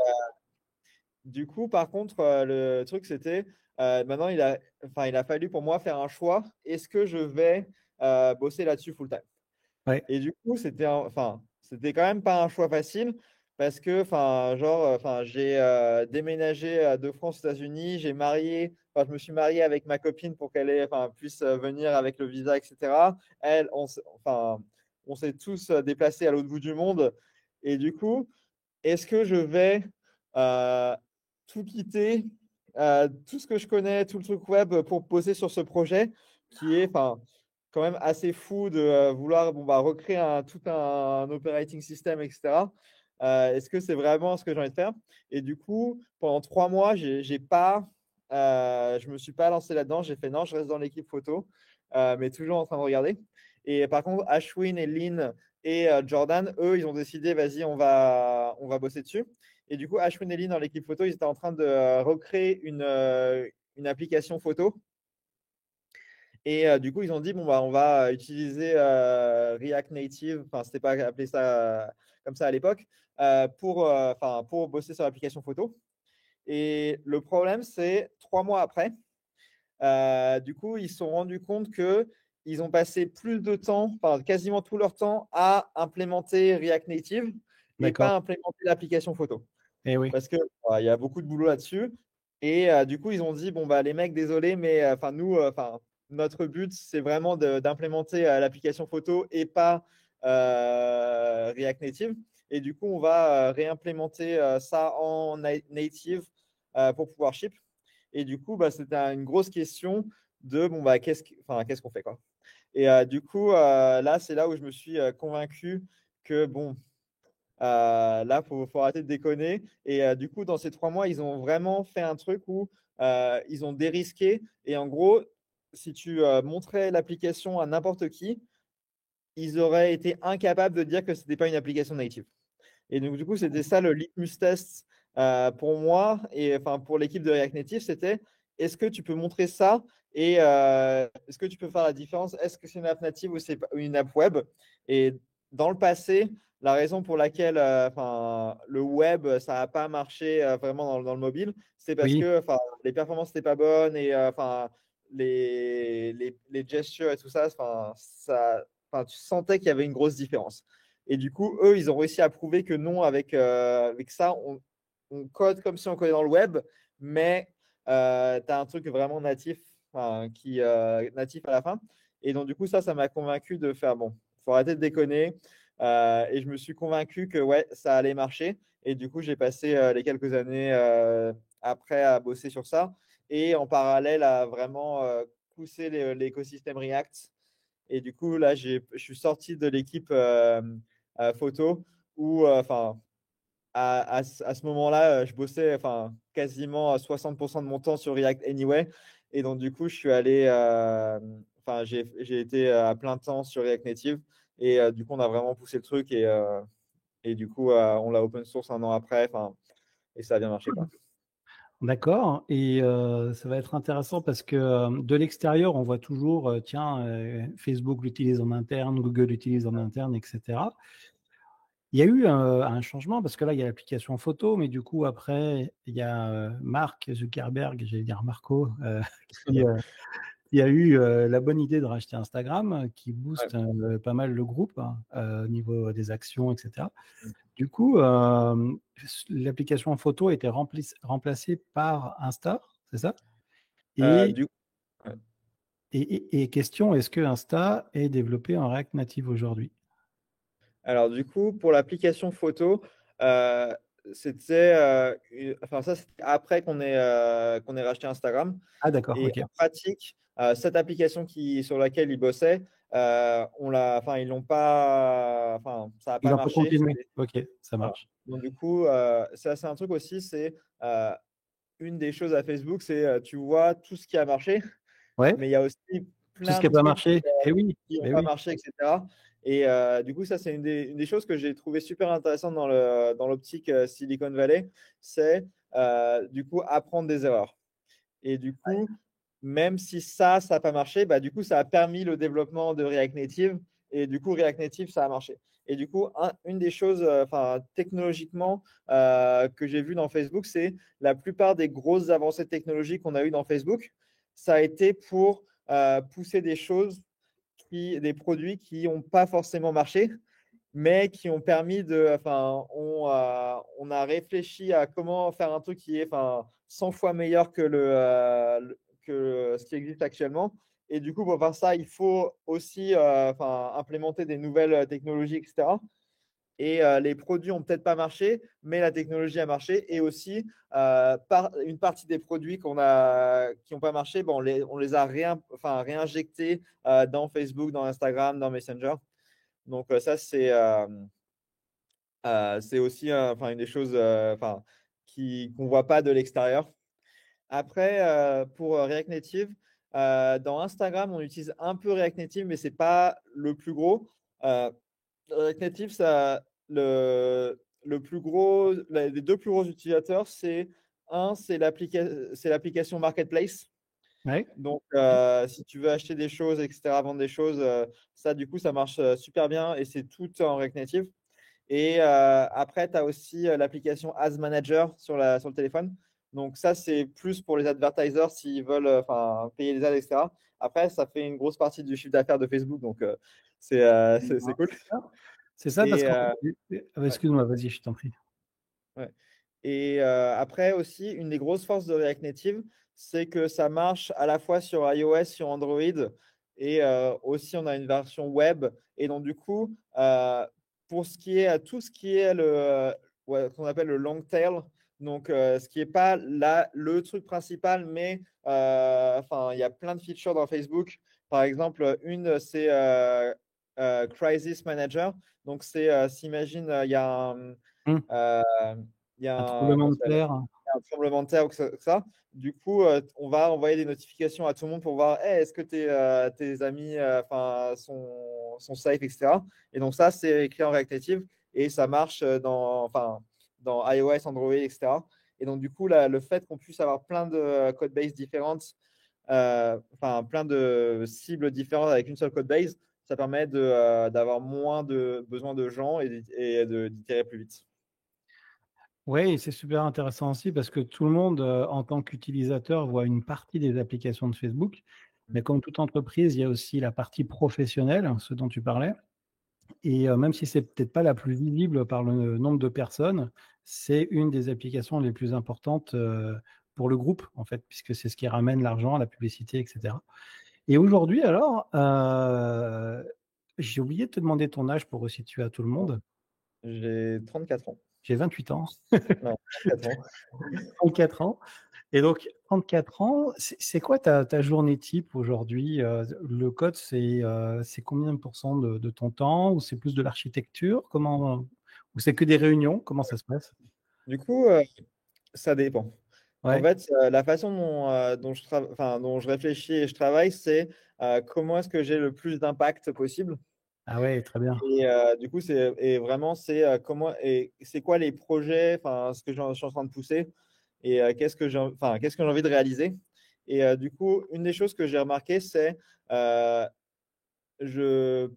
du coup, par contre, le truc, c'était maintenant, il a fallu pour moi faire un choix. Est-ce que je vais bosser là-dessus full time? Ouais. Et du coup, c'était quand même pas un choix facile parce que, j'ai déménagé de France aux États-Unis, je me suis marié avec ma copine pour puisse venir avec le visa, etc. Elle, on s'est tous déplacés à l'autre bout du monde. Et du coup, est-ce que je vais euh, tout quitter, tout ce que je connais, tout le truc web pour bosser sur ce projet qui est quand même assez fou de vouloir recréer tout un operating system, etc. Est-ce que c'est vraiment ce que j'ai envie de faire? Et du coup, pendant 3 mois, j'ai pas je ne me suis pas lancé là-dedans. J'ai fait non, je reste dans l'équipe photo, mais toujours en train de regarder. Et par contre, Ashwin et Lynn et Jordan, eux, ils ont décidé, vas-y, on va bosser dessus. Et du coup, Ashwin et Lynn dans l'équipe photo, ils étaient en train de recréer une application photo. Et du coup, ils ont dit, bon, bah, on va utiliser React Native, enfin, c'était pas appelé ça comme ça à l'époque, pour bosser sur l'application photo. Et le problème, c'est 3 mois après, du coup, ils se sont rendus compte qu'ils ont passé plus de temps, enfin, quasiment tout leur temps, à implémenter React Native et D'accord. pas implémenter l'application photo. Eh oui. Parce qu'il il y a beaucoup de boulot là-dessus. Et du coup, ils ont dit, bon, bah, les mecs, désolé, mais notre but, c'est vraiment d'implémenter l'application photo et pas React Native. Et du coup, on va réimplémenter ça en native pour pouvoir ship. Et du coup, bah, c'était une grosse question de, bon, bah, qu'est-ce qu'on fait, quoi. Et du coup, là, c'est là où je me suis convaincu que, bon, là, faut arrêter de déconner. Et du coup, dans ces 3 mois, ils ont vraiment fait un truc où ils ont dérisqué. Et en gros, si tu montrais l'application à n'importe qui, ils auraient été incapables de dire que ce n'était pas une application native. Et donc, du coup, c'était ça le litmus test pour moi et enfin pour l'équipe de React Native, c'était est-ce que tu peux montrer ça et est-ce que tu peux faire la différence? Est-ce que c'est une app native ou c'est une app web? Et dans le passé, la raison pour laquelle le web, ça n'a pas marché vraiment dans le mobile, c'est parce Oui. que les performances n'étaient pas bonnes et les gestures et tout ça, tu sentais qu'il y avait une grosse différence. Et du coup, eux, ils ont réussi à prouver que non, avec ça, on code comme si on codait dans le web, mais tu as un truc vraiment natif, natif à la fin. Et donc, du coup, ça m'a convaincu de faire, bon, il faut arrêter de déconner. Et je me suis convaincu que ouais, ça allait marcher. Et du coup, j'ai passé les quelques années après à bosser sur ça. Et en parallèle, à vraiment pousser l'écosystème React. Et du coup, là, je suis sorti de l'équipe photo où, à ce moment-là, je bossais quasiment à 60% de mon temps sur React Anyway. Et donc, du coup, je suis allé, j'ai été à plein temps sur React Native. Et du coup, on a vraiment poussé le truc. Et du coup, on l'a open source un an après. Et ça a bien marché, quoi. D'accord. Et ça va être intéressant parce que de l'extérieur, on voit toujours, tiens, Facebook l'utilise en interne, Google l'utilise en interne, etc. Il y a eu un changement parce que là, il y a l'application photo, mais du coup, après, il y a Mark Zuckerberg, j'allais dire Marco, qui, qui a eu la bonne idée de racheter Instagram, qui booste pas mal le groupe hein, au niveau des actions, etc. Du coup, l'application photo a été remplacée par Insta, c'est ça? Euh, Et, du, ouais. et question, est-ce que Insta est développé en React Native aujourd'hui? Alors, du coup, pour l'application photo, euh, c'était ça, c'était après qu'on ait racheté Instagram. Ah d'accord, Et ok. en pratique, cette application sur laquelle ils bossaient, ils l'ont pas, ça n'a Ils pas n'ont pas marché. continué. Ok, ça Voilà. marche. Donc, du coup, ça, c'est un truc aussi, c'est une des choses à Facebook, c'est tu vois tout ce qui a marché, Ouais, mais il y a aussi tout ce plein qui de n'a pas trucs marché. Eh oui, qui n'ont eh pas oui. marché, etc. Et du coup, ça, c'est une des choses que j'ai trouvé super intéressante dans l'optique Silicon Valley, c'est du coup apprendre des erreurs. Et du coup, même si ça n'a pas marché, bah, du coup, ça a permis le développement de React Native. Et du coup, React Native, ça a marché. Et du coup, une des choses technologiquement que j'ai vu dans Facebook, c'est la plupart des grosses avancées technologiques qu'on a eues dans Facebook, ça a été pour pousser des choses, des produits qui n'ont pas forcément marché, mais qui ont permis on a réfléchi à comment faire un truc qui est 100 fois meilleur que que ce qui existe actuellement. Et du coup, pour faire ça, il faut aussi implémenter des nouvelles technologies, etc. Et les produits ont peut-être pas marché, mais la technologie a marché. Et aussi, une partie des produits qui n'ont pas marché, bon, on les a réinjectés dans Facebook, dans Instagram, dans Messenger. Donc ça, c'est aussi une des choses qu'on ne voit pas de l'extérieur. Après, pour React Native, dans Instagram, on utilise un peu React Native, mais c'est pas le plus gros. Euh, React Native, le plus gros, les deux plus gros utilisateurs, c'est l'application Marketplace. Ouais. Donc, si tu veux acheter des choses, etc., vendre des choses, ça, du coup, ça marche super bien et c'est tout en React Native. Et après, tu as aussi l'application Ads Manager sur le téléphone. Donc, ça, c'est plus pour les advertisers s'ils veulent payer les ads, etc. Après, ça fait une grosse partie du chiffre d'affaires de Facebook. Donc, c'est cool. C'est ça parce Et, qu'en euh, fait, ouais. excuse-moi, vas-y, je t'en prie. Ouais. Et après aussi, une des grosses forces de React Native, c'est que ça marche à la fois sur iOS, sur Android, et aussi on a une version web. Et donc du coup, pour tout ce qui est ouais, qu'on appelle le long tail, donc ce qui n'est pas le truc principal, mais il y a plein de features dans Facebook. Par exemple, une, c'est Crisis Manager. Donc s'imagine, il y a Hum, euh, il y a un comment tremblement ça de s'appelle? terre. Un tremblement de terre ou que ça. Du coup, on va envoyer des notifications à tout le monde pour voir hey, est-ce que tes amis sont safe, etc. Et donc, ça, c'est écrit en React Native et ça marche dans iOS, Android, etc. Et donc, du coup, le fait qu'on puisse avoir plein de code base différentes, plein de cibles différentes avec une seule code base, ça permet d'avoir moins de besoin de gens et d'itérer plus vite. Oui, c'est super intéressant aussi parce que tout le monde, en tant qu'utilisateur, voit une partie des applications de Facebook. Mais comme toute entreprise, il y a aussi la partie professionnelle, ce dont tu parlais. Et même si c'est peut-être pas la plus visible par le nombre de personnes, c'est une des applications les plus importantes pour le groupe, en fait, puisque c'est ce qui ramène l'argent, la publicité, etc. Et aujourd'hui, alors, j'ai oublié de te demander ton âge pour resituer à tout le monde. J'ai 34 ans. J'ai 28 ans. Non, 34 ans. 34 ans. Et donc, 34 ans, c'est quoi ta journée type aujourd'hui? Le code, c'est combien de pourcents de ton temps? Ou c'est plus de l'architecture? Ou c'est que des réunions? Comment ça se passe? Du coup, ça dépend. En Ouais. fait, la façon dont je réfléchis et je travaille, c'est comment est-ce que j'ai le plus d'impact possible. Ah ouais, très bien. Et du coup, c'est quoi les projets, ce que je suis en train de pousser et qu'est-ce que j'ai envie de réaliser. Et du coup, une des choses que j'ai remarqué, c'est euh, je,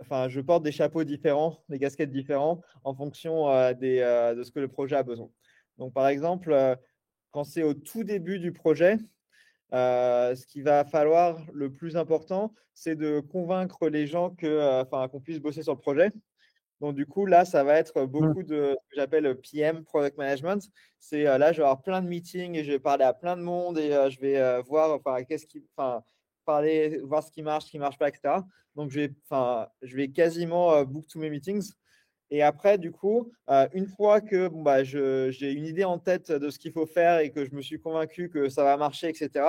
je porte des chapeaux différents, des casquettes différents en fonction de ce que le projet a besoin. Donc, par exemple, quand c'est au tout début du projet, ce qui va falloir le plus important, c'est de convaincre les gens qu'on puisse bosser sur le projet. Donc, du coup, là, ça va être Mmh. beaucoup de ce que j'appelle PM, Product Management. C'est là, je vais avoir plein de meetings et je vais parler à plein de monde et je vais voir, parler, voir ce qui marche pas, etc. Donc, je vais quasiment book tous mes meetings. Et après, du coup, une fois que j'ai une idée en tête de ce qu'il faut faire et que je me suis convaincu que ça va marcher, etc.,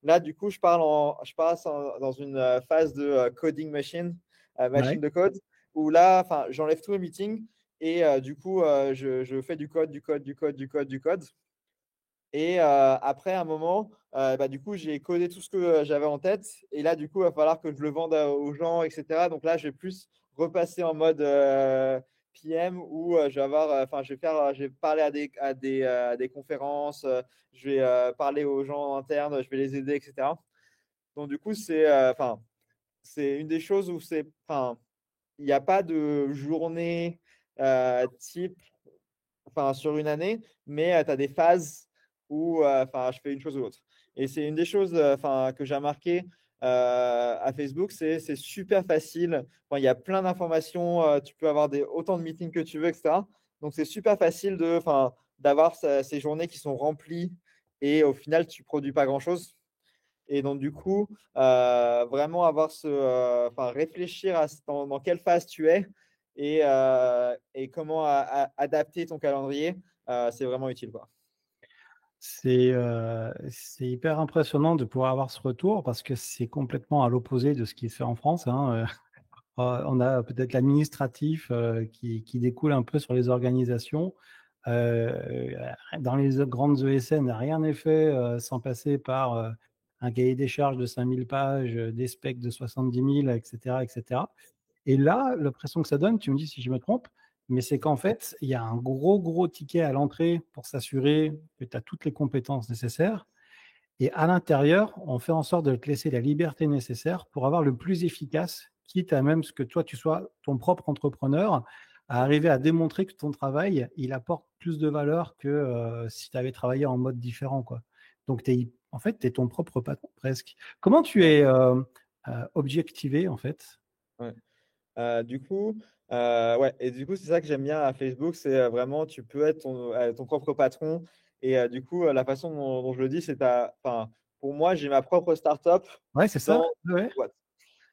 là, du coup, je passe dans une phase de coding machine, Ouais. machine de code, où là, j'enlève tous mes meetings et du coup, je fais du code, du code, du code, du code, du code. Et après un moment, du coup, j'ai codé tout ce que j'avais en tête. Et là, du coup, il va falloir que je le vende aux gens, etc. Donc là, je vais plus repasser en mode PM où je vais je vais parler à des conférences, je vais parler aux gens internes, je vais les aider, etc. Donc du coup, c'est une des choses où il n'y a pas de journée type sur une année, mais tu as des phases où je fais une chose ou l'autre. Et c'est une des choses que j'ai remarqué à Facebook, c'est super facile. Enfin, il y a plein d'informations, tu peux avoir autant de meetings que tu veux, etc. Donc c'est super facile d'avoir ces journées qui sont remplies et au final, tu produis pas grand-chose. Et donc, du coup, vraiment réfléchir dans quelle phase tu es et comment adapter ton calendrier, c'est vraiment utile, quoi. C'est hyper impressionnant de pouvoir avoir ce retour parce que c'est complètement à l'opposé de ce qui se fait en France, hein. On a peut-être l'administratif qui découle un peu sur les organisations. Dans les grandes ESN, rien n'est fait sans passer par un cahier des charges de 5000 pages, des specs de 70 000, etc., etc. Et là, l'impression que ça donne, tu me dis si je me trompe, mais c'est qu'en fait, il y a un gros ticket à l'entrée pour s'assurer que tu as toutes les compétences nécessaires. Et à l'intérieur, on fait en sorte de te laisser la liberté nécessaire pour avoir le plus efficace, quitte à même ce que toi, tu sois ton propre entrepreneur, à arriver à démontrer que ton travail, il apporte plus de valeur que si tu avais travaillé en mode différent, quoi. Donc, en fait, tu es ton propre patron presque. Comment tu Ouais. es objectivé, en fait? Ouais. Du coup, ouais, et du coup, c'est ça que j'aime bien à Facebook, c'est vraiment, tu peux être ton propre patron. Et du coup, la façon dont je le dis, enfin, pour moi, j'ai ma propre startup Ouais, c'est ça? dans Ouais, une boîte.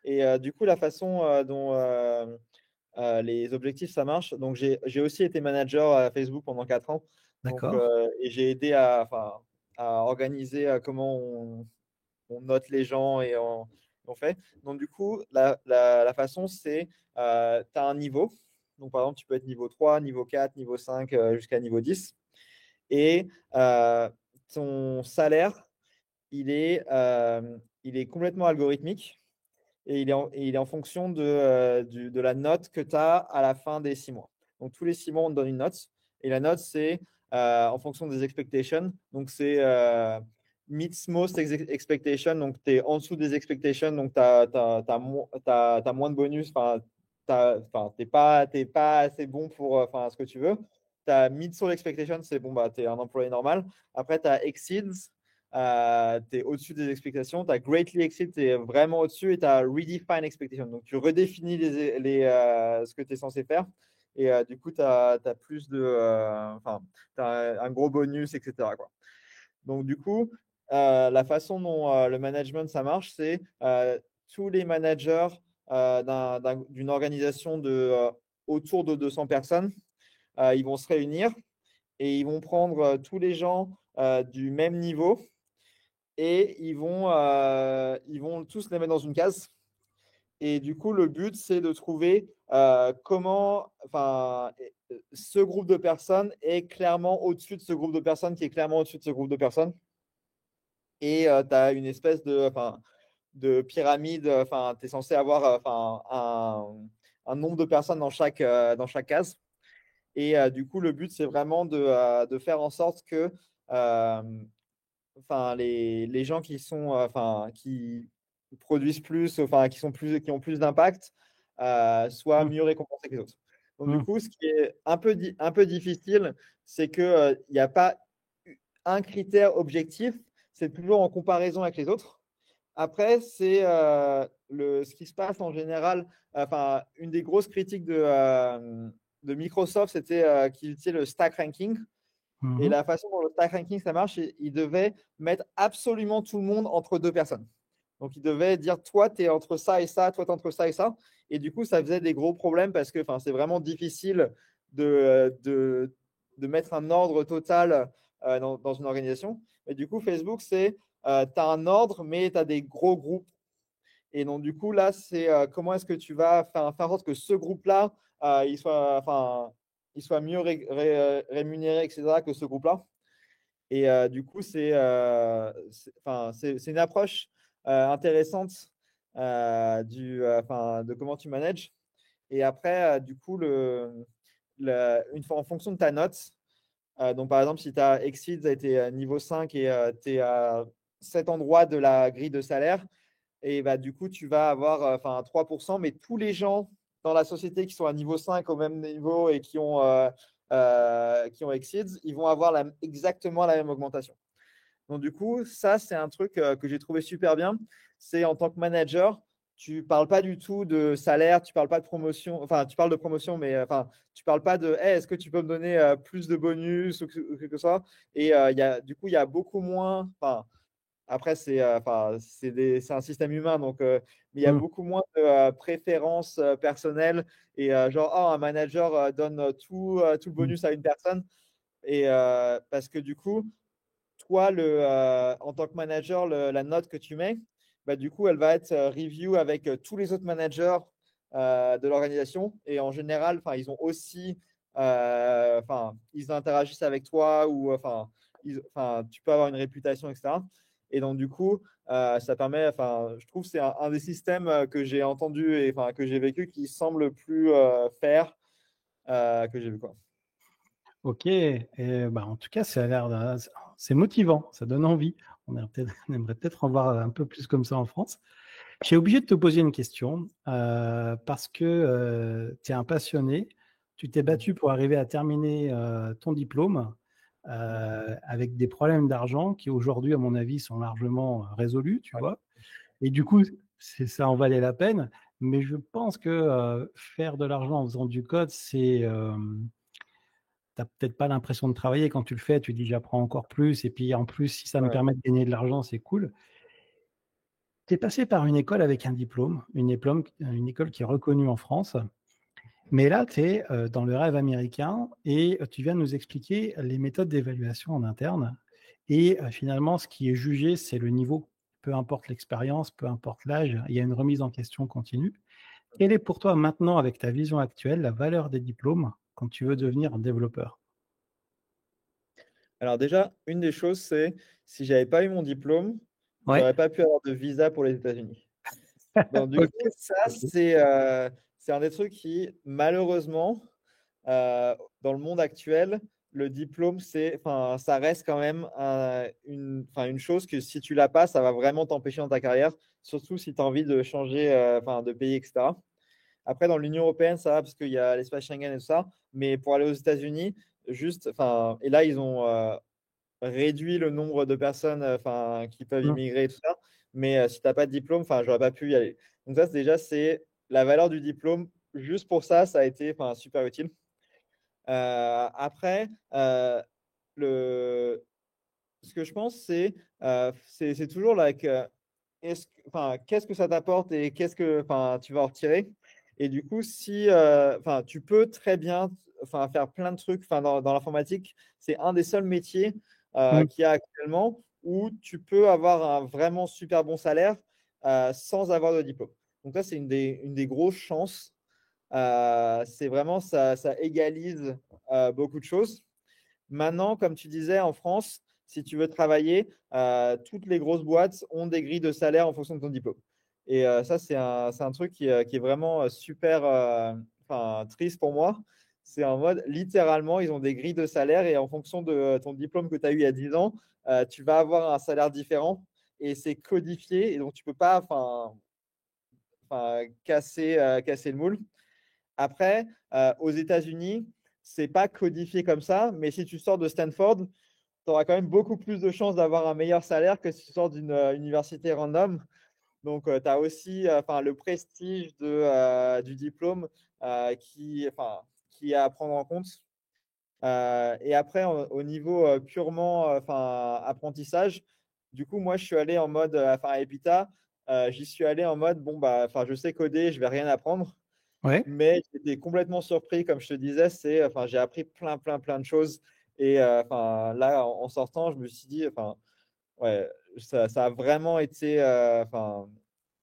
Et du coup, la façon dont les objectifs, ça marche. Donc, j'ai aussi été manager à Facebook pendant 4 ans. Donc, d'accord. et j'ai aidé enfin, à organiser comment on note les gens et on fait. Donc, du coup, la façon, c'est tu as un niveau. Donc, par exemple, tu peux être niveau 3, niveau 4, niveau 5, jusqu'à niveau 10. Et ton salaire, il est complètement algorithmique et il est en fonction de la note que tu as à la fin des 6 mois. Donc, tous les 6 mois, on te donne une note. Et la note, c'est en fonction des expectations. Donc, c'est meets most expectation. Donc, tu es en dessous des expectations. Donc, tu as moins de bonus. Enfin, t'es pas assez bon pour ce que tu veux. Tu as meet sur l'expectation, c'est bon, bah, tu es un employé normal. Après, tu as exceeds, tu es au-dessus des expectations. Tu as greatly exceed, tu es vraiment au-dessus. Et tu as redefine expectation. Donc, tu redéfinis ce que tu es censé faire. Et du coup, tu as plus de. Enfin, tu as un gros bonus, etc., quoi. Donc, du coup, la façon dont le management, ça marche, c'est tous les managers d'une organisation autour de 200 personnes, ils vont se réunir et ils vont prendre tous les gens du même niveau et ils vont tous les mettre dans une case. Et du coup, le but, c'est de trouver enfin, ce groupe de personnes est clairement au-dessus de ce groupe de personnes qui est clairement au-dessus de ce groupe de personnes. Et tu as une espèce de pyramide. Enfin, tu es censé avoir un nombre de personnes dans chaque case. Et du coup, le but, c'est vraiment de faire en sorte que enfin, les gens qui sont, qui produisent plus, qui ont plus d'impact, soient Mmh, mieux récompensés que les autres. Donc, du mmh, coup, ce qui est un peu difficile, c'est qu'il n'y a pas un critère objectif, c'est toujours en comparaison avec les autres. Après, c'est ce qui se passe en général. Enfin, une des grosses critiques de Microsoft, c'était qu'ils utilisaient le stack ranking. Et mmh. la façon dont le stack ranking, ça marche, il devait mettre absolument tout le monde entre deux personnes. Donc, il devait dire, toi, tu es entre ça et ça, toi, tu es entre ça et ça. Et du coup, ça faisait des gros problèmes parce que c'est vraiment difficile de mettre un ordre total dans une organisation. Et du coup, Facebook, c'est tu as un ordre, mais tu as des gros groupes. Et donc, du coup, là, c'est comment est-ce que tu vas faire en sorte que ce groupe-là, il soit mieux rémunéré, etc., que ce groupe-là. Et du coup, c'est une approche intéressante de comment tu manages. Et après, du coup, une fois en fonction de ta note, donc par exemple, si tu as Exceed, a été niveau 5 et tu es à cet endroit de la grille de salaire, et bah, du coup, tu vas avoir 3%, mais tous les gens dans la société qui sont à niveau 5 au même niveau et qui ont Exceeds, ils vont avoir exactement la même augmentation. Donc, du coup, ça, c'est un truc que j'ai trouvé super bien. C'est en tant que manager, tu parles pas du tout de salaire, tu parles pas de promotion. Enfin, tu parles de promotion, mais tu parles pas de hey, est-ce que tu peux me donner plus de bonus ou quelque chose. Et du coup, il y a beaucoup moins. Enfin, après, c'est un système humain, donc mais il y a Mmh. beaucoup moins de préférences personnelles et genre, oh, un manager donne tout le Mmh. bonus à une personne. Et parce que du coup, toi, en tant que manager, la note que tu mets, bah, du coup, elle va être review avec tous les autres managers de l'organisation. Et en général, ils ont aussi ils interagissent avec toi ou tu peux avoir une réputation, etc. Et donc, du coup, ça permet, je trouve que c'est un des systèmes que j'ai entendu et que j'ai vécu qui semble le plus faire que j'ai vu, quoi. Ok, et en tout cas, c'est motivant, ça donne envie. On aimerait peut-être en voir un peu plus comme ça en France. J'ai obligé de te poser une question parce que tu es un passionné, tu t'es battu pour arriver à terminer ton diplôme avec des problèmes d'argent qui aujourd'hui, à mon avis, sont largement résolus, tu vois. Et du coup, ça en valait la peine. Mais je pense que faire de l'argent en faisant du code, t'as peut-être pas l'impression de travailler quand tu le fais. Tu dis j'apprends encore plus. Et puis en plus, si ça me Ouais. permet de gagner de l'argent, c'est cool. Tu es passé par une école avec un diplôme, une école qui est reconnue en France. Mais là, tu es dans le rêve américain et tu viens de nous expliquer les méthodes d'évaluation en interne. Et finalement, ce qui est jugé, c'est le niveau. Peu importe l'expérience, peu importe l'âge, il y a une remise en question continue. Quelle est pour toi maintenant, avec ta vision actuelle, la valeur des diplômes quand tu veux devenir un développeur? Alors déjà, une des choses, c'est si j'avais pas eu mon diplôme, Ouais. j'aurais pas pu avoir de visa pour les États-Unis. Donc du Ok. coup, ça, Ok. c'est un des trucs qui, malheureusement, dans le monde actuel, le diplôme, ça reste quand même une chose que si tu l'as pas, ça va vraiment t'empêcher dans ta carrière, surtout si tu as envie de changer, de pays, etc. Après, dans l'Union européenne, ça va parce qu'il y a l'espace Schengen et tout ça. Mais pour aller aux États-Unis, et là, ils ont réduit le nombre de personnes qui peuvent Hmm. immigrer et tout ça. Mais si tu n'as pas de diplôme, j'aurais pas pu y aller. Donc ça, c'est la valeur du diplôme. Juste pour ça, ça a été super utile. Après, le... ce que je pense, c'est toujours là que qu'est-ce que ça t'apporte et qu'est-ce que tu vas en retirer. Et du coup, si tu peux très bien faire plein de trucs dans l'informatique, c'est un des seuls métiers Hmm. qu'il y a actuellement où tu peux avoir un vraiment super bon salaire sans avoir de diplôme. Donc ça, c'est une des grosses chances. C'est vraiment ça égalise beaucoup de choses. Maintenant, comme tu disais, en France, si tu veux travailler, toutes les grosses boîtes ont des grilles de salaire en fonction de ton diplôme. Et ça, c'est un truc qui est vraiment super triste pour moi. C'est en mode, littéralement, ils ont des grilles de salaire et en fonction de ton diplôme que tu as eu il y a 10 ans, tu vas avoir un salaire différent et c'est codifié et donc tu ne peux pas casser le moule. Après, aux États-Unis, c'est pas codifié comme ça, mais si tu sors de Stanford, tu auras quand même beaucoup plus de chances d'avoir un meilleur salaire que si tu sors d'une université random. Donc, tu as aussi le prestige du diplôme qui est à prendre en compte. Et après, au niveau purement apprentissage, du coup, moi, je suis allé en mode, à Epita, j'y suis allé en mode, bon, je sais coder, je vais rien apprendre. Ouais. Mais j'étais complètement surpris, comme je te disais, j'ai appris plein, plein, plein de choses. Et là, en sortant, je me suis dit, ouais, ça a vraiment été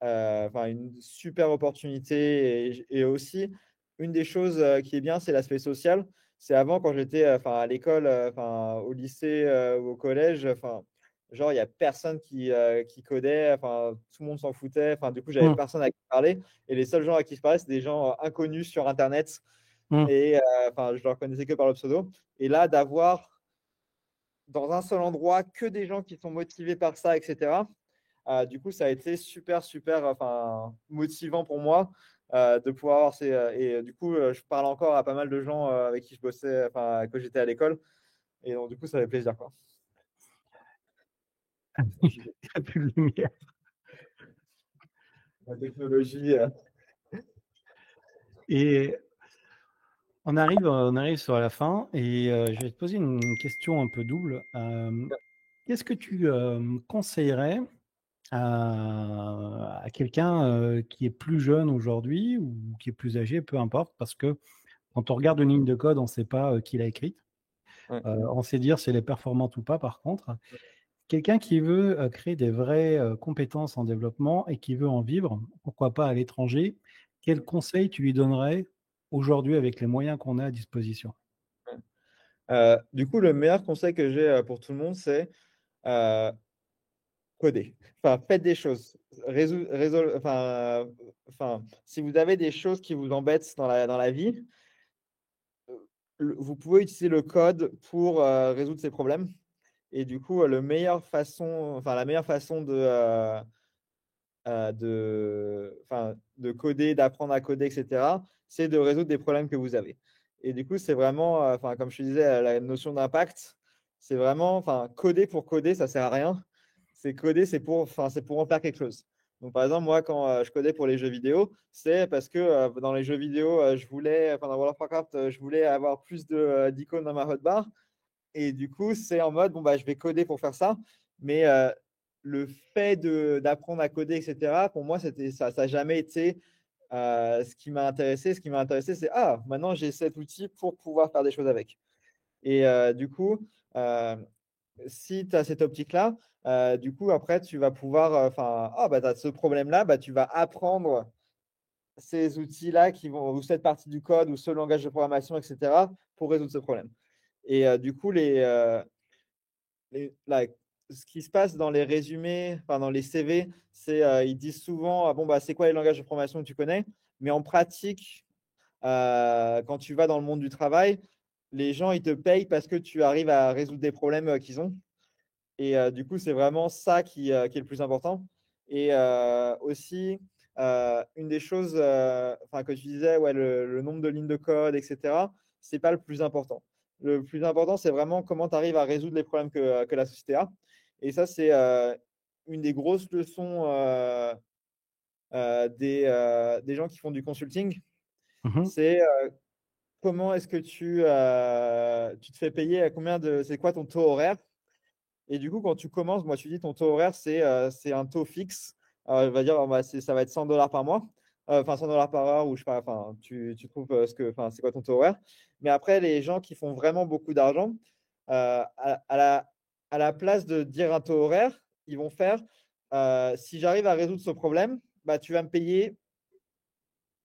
une super opportunité. Et aussi, une des choses qui est bien, c'est l'aspect social. C'est avant, quand j'étais à l'école, au lycée ou au collège, genre, il n'y a personne qui codait, tout le monde s'en foutait. Du coup, j'avais Hmm. personne à qui parler. Et les seuls gens à qui je parlais, c'est des gens inconnus sur Internet. Hmm. Et je ne leur connaissais que par le pseudo. Et là, d'avoir dans un seul endroit que des gens qui sont motivés par ça, etc. Du coup, ça a été super, super motivant pour moi de pouvoir avoir ces. Et du coup, je parle encore à pas mal de gens avec qui je bossais, quand j'étais à l'école. Et donc, du coup, ça fait plaisir, quoi. Il n'y a plus de lumière. La technologie. Et on arrive sur la fin et je vais te poser une question un peu double. Qu'est-ce que tu conseillerais à quelqu'un qui est plus jeune aujourd'hui ou qui est plus âgé, peu importe, parce que quand on regarde une ligne de code, on ne sait pas qui l'a écrite. Ouais. On sait dire si elle est performante ou pas, par contre. Quelqu'un qui veut créer des vraies compétences en développement et qui veut en vivre, pourquoi pas à l'étranger, quel conseil tu lui donnerais aujourd'hui avec les moyens qu'on a à disposition. Du coup, le meilleur conseil que j'ai pour tout le monde, c'est euh, coder. Enfin, faites des choses. Si vous avez des choses qui vous embêtent dans la vie, vous pouvez utiliser le code pour résoudre ces problèmes. Et du coup, la meilleure façon de coder, d'apprendre à coder, etc., c'est de résoudre des problèmes que vous avez. Et du coup, c'est vraiment, comme je te disais, la notion d'impact, c'est vraiment, coder pour coder, ça sert à rien. C'est coder, c'est pour en faire quelque chose. Donc, par exemple, moi, quand je codais pour les jeux vidéo, c'est parce que dans les jeux vidéo, dans World of Warcraft, je voulais avoir plus d'icônes dans ma hotbar. Et du coup, c'est en mode, bon, bah, je vais coder pour faire ça. Mais le fait d'apprendre à coder, etc., pour moi, ça n'a jamais été ce qui m'a intéressé. Ce qui m'a intéressé, c'est, maintenant, j'ai cet outil pour pouvoir faire des choses avec. Et du coup, euh, si tu as cette optique-là, du coup, après, tu vas pouvoir, tu as ce problème-là, bah, tu vas apprendre ces outils-là ou cette partie du code ou ce langage de programmation, etc., pour résoudre ce problème. Et du coup, ce qui se passe dans les résumés, dans les CV, c'est ils disent souvent bon, bah, c'est quoi les langages de programmation que tu connais? Mais en pratique, quand tu vas dans le monde du travail, les gens ils te payent parce que tu arrives à résoudre des problèmes qu'ils ont. Et du coup, c'est vraiment ça qui est le plus important. Et aussi, une des choses que tu disais, ouais, le nombre de lignes de code, etc., c'est pas le plus important. Le plus important, c'est vraiment comment tu arrives à résoudre les problèmes que la société a. Et ça, c'est une des grosses leçons des gens qui font du consulting. Mhm. C'est comment est-ce que tu te fais payer à c'est quoi ton taux horaire? Et du coup, quand tu commences, moi, tu dis ton taux horaire, c'est un taux fixe. On va dire, ça va être $100 par mois, enfin $100 par heure, ou je sais pas, tu trouves c'est quoi ton taux horaire. Mais après, les gens qui font vraiment beaucoup d'argent, à la place de dire un taux horaire, ils vont faire si j'arrive à résoudre ce problème, bah, tu vas me payer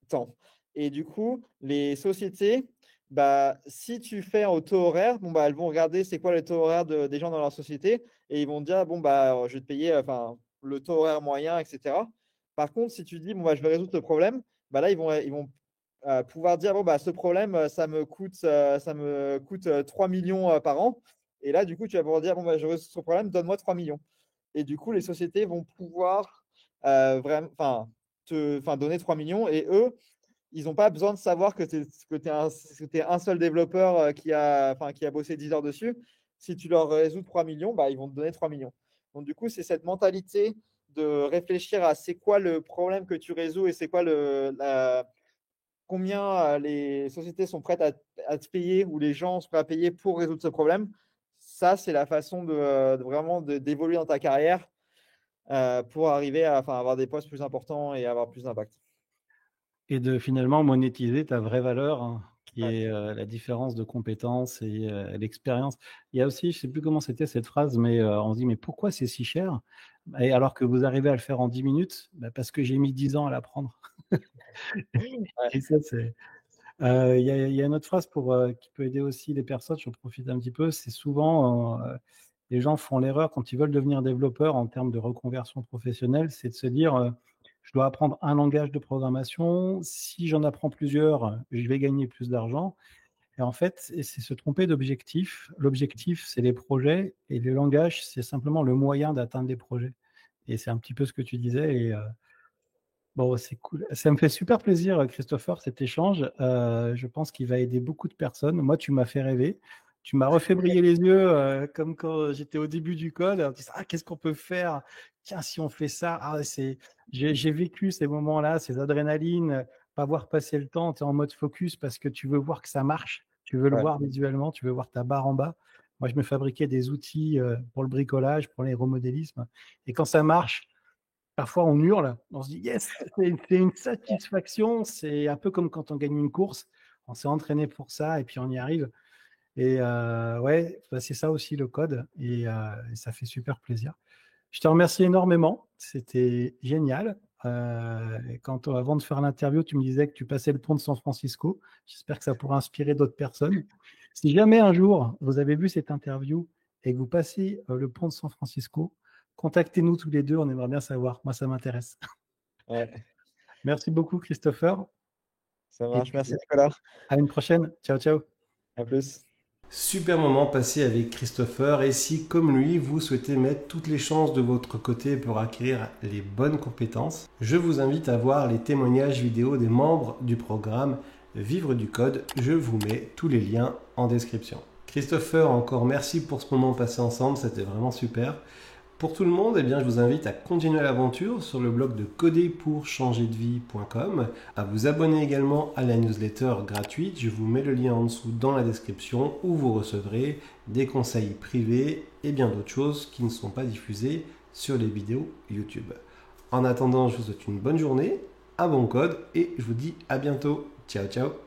temps. Et du coup, les sociétés, bah, si tu fais au taux horaire, bon, bah, elles vont regarder c'est quoi le taux horaire des gens dans leur société et ils vont dire, bon, bah, je vais te payer le taux horaire moyen, etc. Par contre, si tu dis, bon, bah, je vais résoudre le problème, bah, là, ils vont pouvoir dire, bon, bah, ce problème, ça me coûte 3 millions par an. Et là, du coup, tu vas pouvoir dire, bon, bah, je résous ce problème, donne-moi 3 millions. Et du coup, les sociétés vont pouvoir vraiment, donner 3 millions et eux, ils n'ont pas besoin de savoir que tu es, un seul développeur qui a bossé 10 heures dessus. Si tu leur résous 3 millions, bah, ils vont te donner 3 millions. Donc, du coup, c'est cette mentalité de réfléchir à c'est quoi le problème que tu résous et c'est quoi combien les sociétés sont prêtes à te payer ou les gens sont prêts à payer pour résoudre ce problème. Ça, c'est la façon vraiment d'évoluer dans ta carrière pour arriver à avoir des postes plus importants et avoir plus d'impact. Et de finalement monétiser ta vraie valeur, hein, qui Ouais. est la différence de compétences et l'expérience. Il y a aussi, je ne sais plus comment c'était cette phrase, mais on se dit, mais pourquoi c'est si cher? Et alors que vous arrivez à le faire en 10 minutes, bah, parce que j'ai mis 10 ans à l'apprendre. Ouais. Et ça, c'est. Il y a une autre phrase qui peut aider aussi les personnes, j'en profite un petit peu, c'est souvent, les gens font l'erreur quand ils veulent devenir développeurs en termes de reconversion professionnelle, c'est de se dire, je dois apprendre un langage de programmation, si j'en apprends plusieurs, je vais gagner plus d'argent. Et en fait, c'est se tromper d'objectif. L'objectif, c'est les projets et les langages, c'est simplement le moyen d'atteindre les projets. Et c'est un petit peu ce que tu disais. Et bon, c'est cool. Ça me fait super plaisir, Christopher, cet échange. Je pense qu'il va aider beaucoup de personnes. Moi, tu m'as fait rêver. Tu m'as refait briller les yeux, comme quand j'étais au début du code. En disant, qu'est-ce qu'on peut faire? Tiens, si on fait ça. J'ai vécu ces moments-là, ces adrénalines, pas voir passer le temps. Tu es en mode focus parce que tu veux voir que ça marche. Tu veux le Ouais. voir visuellement. Tu veux voir ta barre en bas. Moi, je me fabriquais des outils pour le bricolage, pour l'aéromodélisme. Et quand ça marche, parfois, on hurle, on se dit yes, c'est une satisfaction. C'est un peu comme quand on gagne une course. On s'est entraîné pour ça et puis on y arrive. Et ouais, bah, c'est ça aussi le code et ça fait super plaisir. Je te remercie énormément. C'était génial. Avant de faire l'interview, tu me disais que tu passais le pont de San Francisco. J'espère que ça pourra inspirer d'autres personnes. Si jamais un jour vous avez vu cette interview et que vous passez le pont de San Francisco, contactez-nous tous les deux, on aimerait bien savoir. Moi, ça m'intéresse. Ouais, Merci beaucoup, Christopher. ça Et marche. puis, Merci, Nicolas. à une prochaine. Ciao, ciao. À plus. Super moment passé avec Christopher et si comme lui vous souhaitez mettre toutes les chances de votre côté pour acquérir les bonnes compétences, je vous invite à voir les témoignages vidéo des membres du programme Vivre du Code. Je vous mets tous les liens en description. Christopher, encore merci pour ce moment passé ensemble, c'était vraiment super. Pour tout le monde, je vous invite à continuer l'aventure sur le blog de coderpourchangerdevie.com, à vous abonner également à la newsletter gratuite, je vous mets le lien en dessous dans la description où vous recevrez des conseils privés et bien d'autres choses qui ne sont pas diffusées sur les vidéos YouTube. En attendant, je vous souhaite une bonne journée, un bon code et je vous dis à bientôt. Ciao ciao.